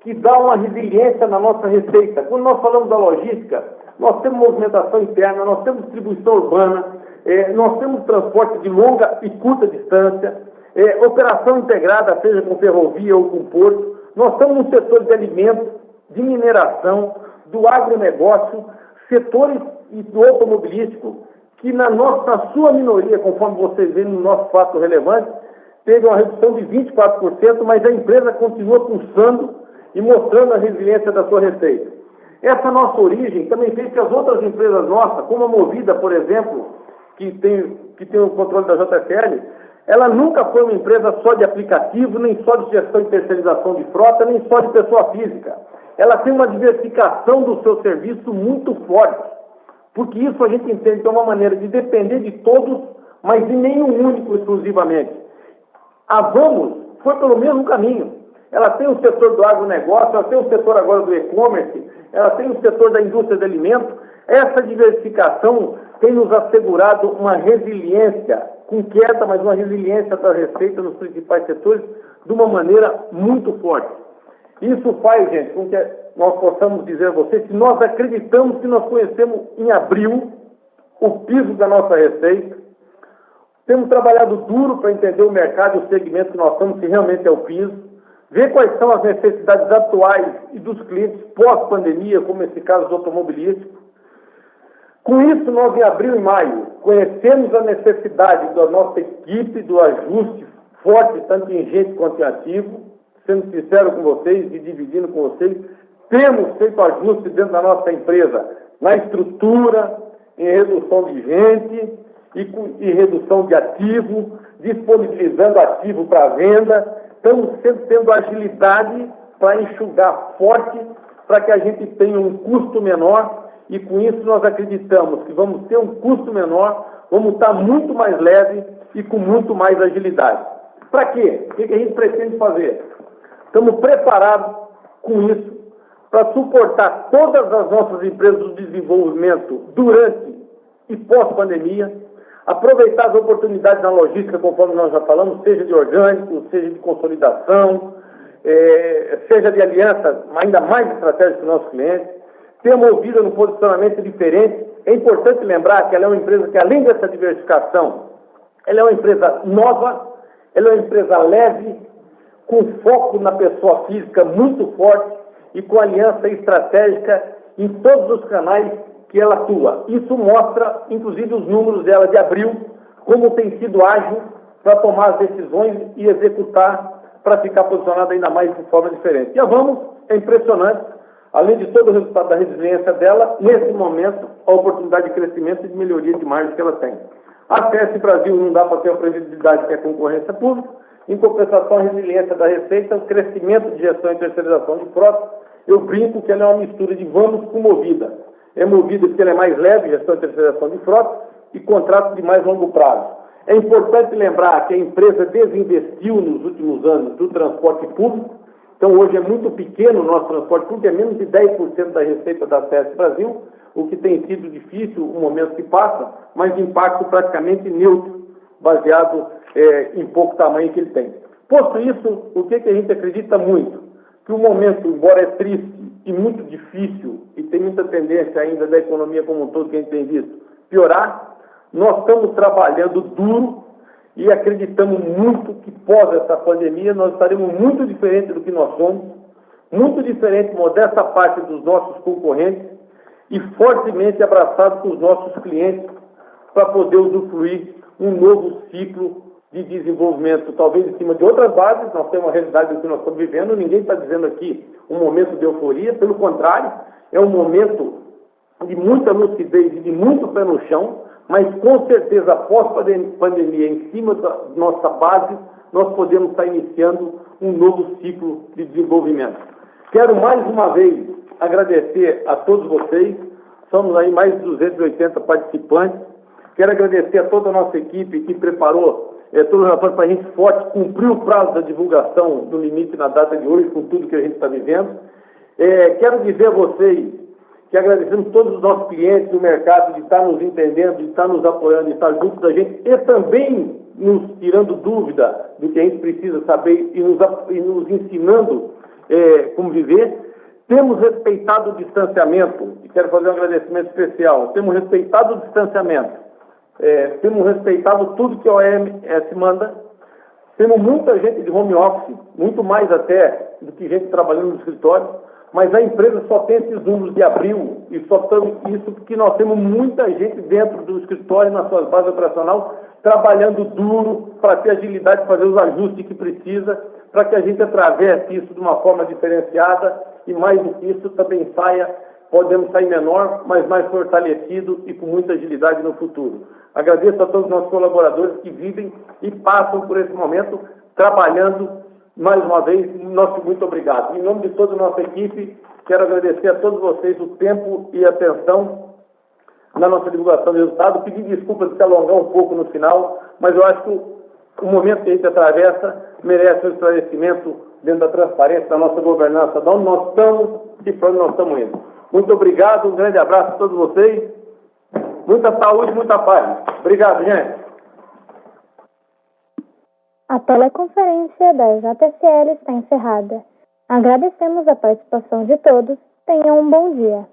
que dá uma resiliência na nossa receita. Quando nós falamos da logística, nós temos movimentação interna, nós temos distribuição urbana, nós temos transporte de longa e curta distância, operação integrada, seja com ferrovia ou com porto. Nós estamos no setor de alimentos, de mineração, do agronegócio, setores do automobilístico, que na sua minoria, conforme vocês veem no nosso fato relevante, teve uma redução de 24%, mas a empresa continua pulsando e mostrando a resiliência da sua receita. Essa nossa origem também fez que as outras empresas nossas, como a Movida, por exemplo, que tem o controle da JFL, ela nunca foi uma empresa só de aplicativo, nem só de gestão e terceirização de frota, nem só de pessoa física. Ela tem uma diversificação do seu serviço muito forte, porque isso a gente entende que é uma maneira de depender de todos, mas de nenhum único exclusivamente. A Vamos foi pelo mesmo caminho. Ela tem o setor do agronegócio, ela tem o setor agora do e-commerce, ela tem o setor da indústria de alimentos. Essa diversificação tem nos assegurado uma resiliência, com queda, mas uma resiliência da receita nos principais setores de uma maneira muito forte. Isso faz, gente, com que nós possamos dizer a vocês que nós acreditamos que nós conhecemos em abril o piso da nossa receita. Temos trabalhado duro para entender o mercado e o segmento que nós estamos, se realmente é o piso. Ver quais são as necessidades atuais e dos clientes pós-pandemia, como esse caso do automobilístico. Com isso, nós em abril e maio conhecemos a necessidade da nossa equipe, do ajuste forte, tanto em gente quanto em ativo, sendo sincero com vocês e dividindo com vocês, temos feito ajuste dentro da nossa empresa, na estrutura, em redução de gente e redução de ativo, disponibilizando ativo para venda. Estamos sempre tendo agilidade para enxugar forte, para que a gente tenha um custo menor, e com isso nós acreditamos que vamos ter um custo menor, vamos estar muito mais leve e com muito mais agilidade. Para quê? O que a gente pretende fazer? Estamos preparados com isso para suportar todas as nossas empresas do desenvolvimento durante e pós-pandemia, aproveitar as oportunidades na logística, conforme nós já falamos, seja de orgânico, seja de consolidação, seja de aliança ainda mais estratégica com os nossos clientes, ter a Movida num posicionamento diferente. É importante lembrar que ela é uma empresa que, além dessa diversificação, ela é uma empresa nova, ela é uma empresa leve, com foco na pessoa física muito forte e com aliança estratégica em todos os canais que ela atua. Isso mostra, inclusive, os números dela de abril, como tem sido ágil para tomar as decisões e executar para ficar posicionada ainda mais de forma diferente. E a Vamos é impressionante, além de todo o resultado da resiliência dela, nesse momento, a oportunidade de crescimento e de melhoria de margem que ela tem. A CS Brasil não dá para ter a previsibilidade que é a concorrência pública, em compensação, a resiliência da receita, o crescimento de gestão e terceirização de frota. Eu brinco que ela é uma mistura de Vamos com Movida. É Movida porque ela é mais leve, gestão e terceirização de frota, e contratos de mais longo prazo. É importante lembrar que a empresa desinvestiu nos últimos anos do transporte público. Então, hoje é muito pequeno o nosso transporte público, é menos de 10% da receita da CS Brasil, o que tem sido difícil o momento que passa, mas de impacto praticamente neutro, baseado em pouco tamanho que ele tem. Posto isso, o que a gente acredita muito? Que o momento, embora é triste e muito difícil, e tem muita tendência ainda da economia como um todo que a gente tem visto piorar, nós estamos trabalhando duro e acreditamos muito que pós essa pandemia nós estaremos muito diferentes do que nós somos, muito diferente, modesta parte dos nossos concorrentes e fortemente abraçados com os nossos clientes para poder usufruir um novo ciclo de desenvolvimento, talvez em cima de outras bases. Nós temos uma realidade do que nós estamos vivendo, ninguém está dizendo aqui um momento de euforia, pelo contrário, é um momento de muita lucidez e de muito pé no chão, mas com certeza após a pandemia, em cima da nossa base, nós podemos estar iniciando um novo ciclo de desenvolvimento. Quero mais uma vez agradecer a todos vocês, Somos aí mais de 280 participantes. Quero agradecer a toda a nossa equipe que preparou todo o relatório para a gente forte, cumprir o prazo da divulgação do limite na data de hoje, com tudo que a gente está vivendo. Quero dizer a vocês que agradecemos todos os nossos clientes do mercado de estar nos entendendo, de estar nos apoiando, de estar junto da gente e também nos tirando dúvida do que a gente precisa saber e nos ensinando como viver. Temos respeitado o distanciamento, e quero fazer um agradecimento especial. Temos respeitado o distanciamento, temos respeitado tudo que a OMS manda. Temos muita gente de home office, muito mais até do que gente trabalhando no escritório, mas a empresa só tem esses números de abril, e só estamos isso porque nós temos muita gente dentro do escritório, nas suas bases operacionais, trabalhando duro para ter agilidade, de fazer os ajustes que precisa, para que a gente atravesse isso de uma forma diferenciada e mais do que isso também podemos sair menor, mas mais fortalecido e com muita agilidade no futuro. Agradeço a todos os nossos colaboradores que vivem e passam por esse momento trabalhando. Mais uma vez, nosso muito obrigado. Em nome de toda a nossa equipe, quero agradecer a todos vocês o tempo e a atenção na nossa divulgação do resultado. Pedir desculpas de se alongar um pouco no final, mas eu acho que o momento que a gente atravessa merece um esclarecimento dentro da transparência da nossa governança, de onde nós estamos e para onde nós estamos indo. Muito obrigado, um grande abraço a todos vocês. Muita saúde, muita paz. Obrigado, gente. A teleconferência da JSL está encerrada. Agradecemos a participação de todos. Tenham um bom dia.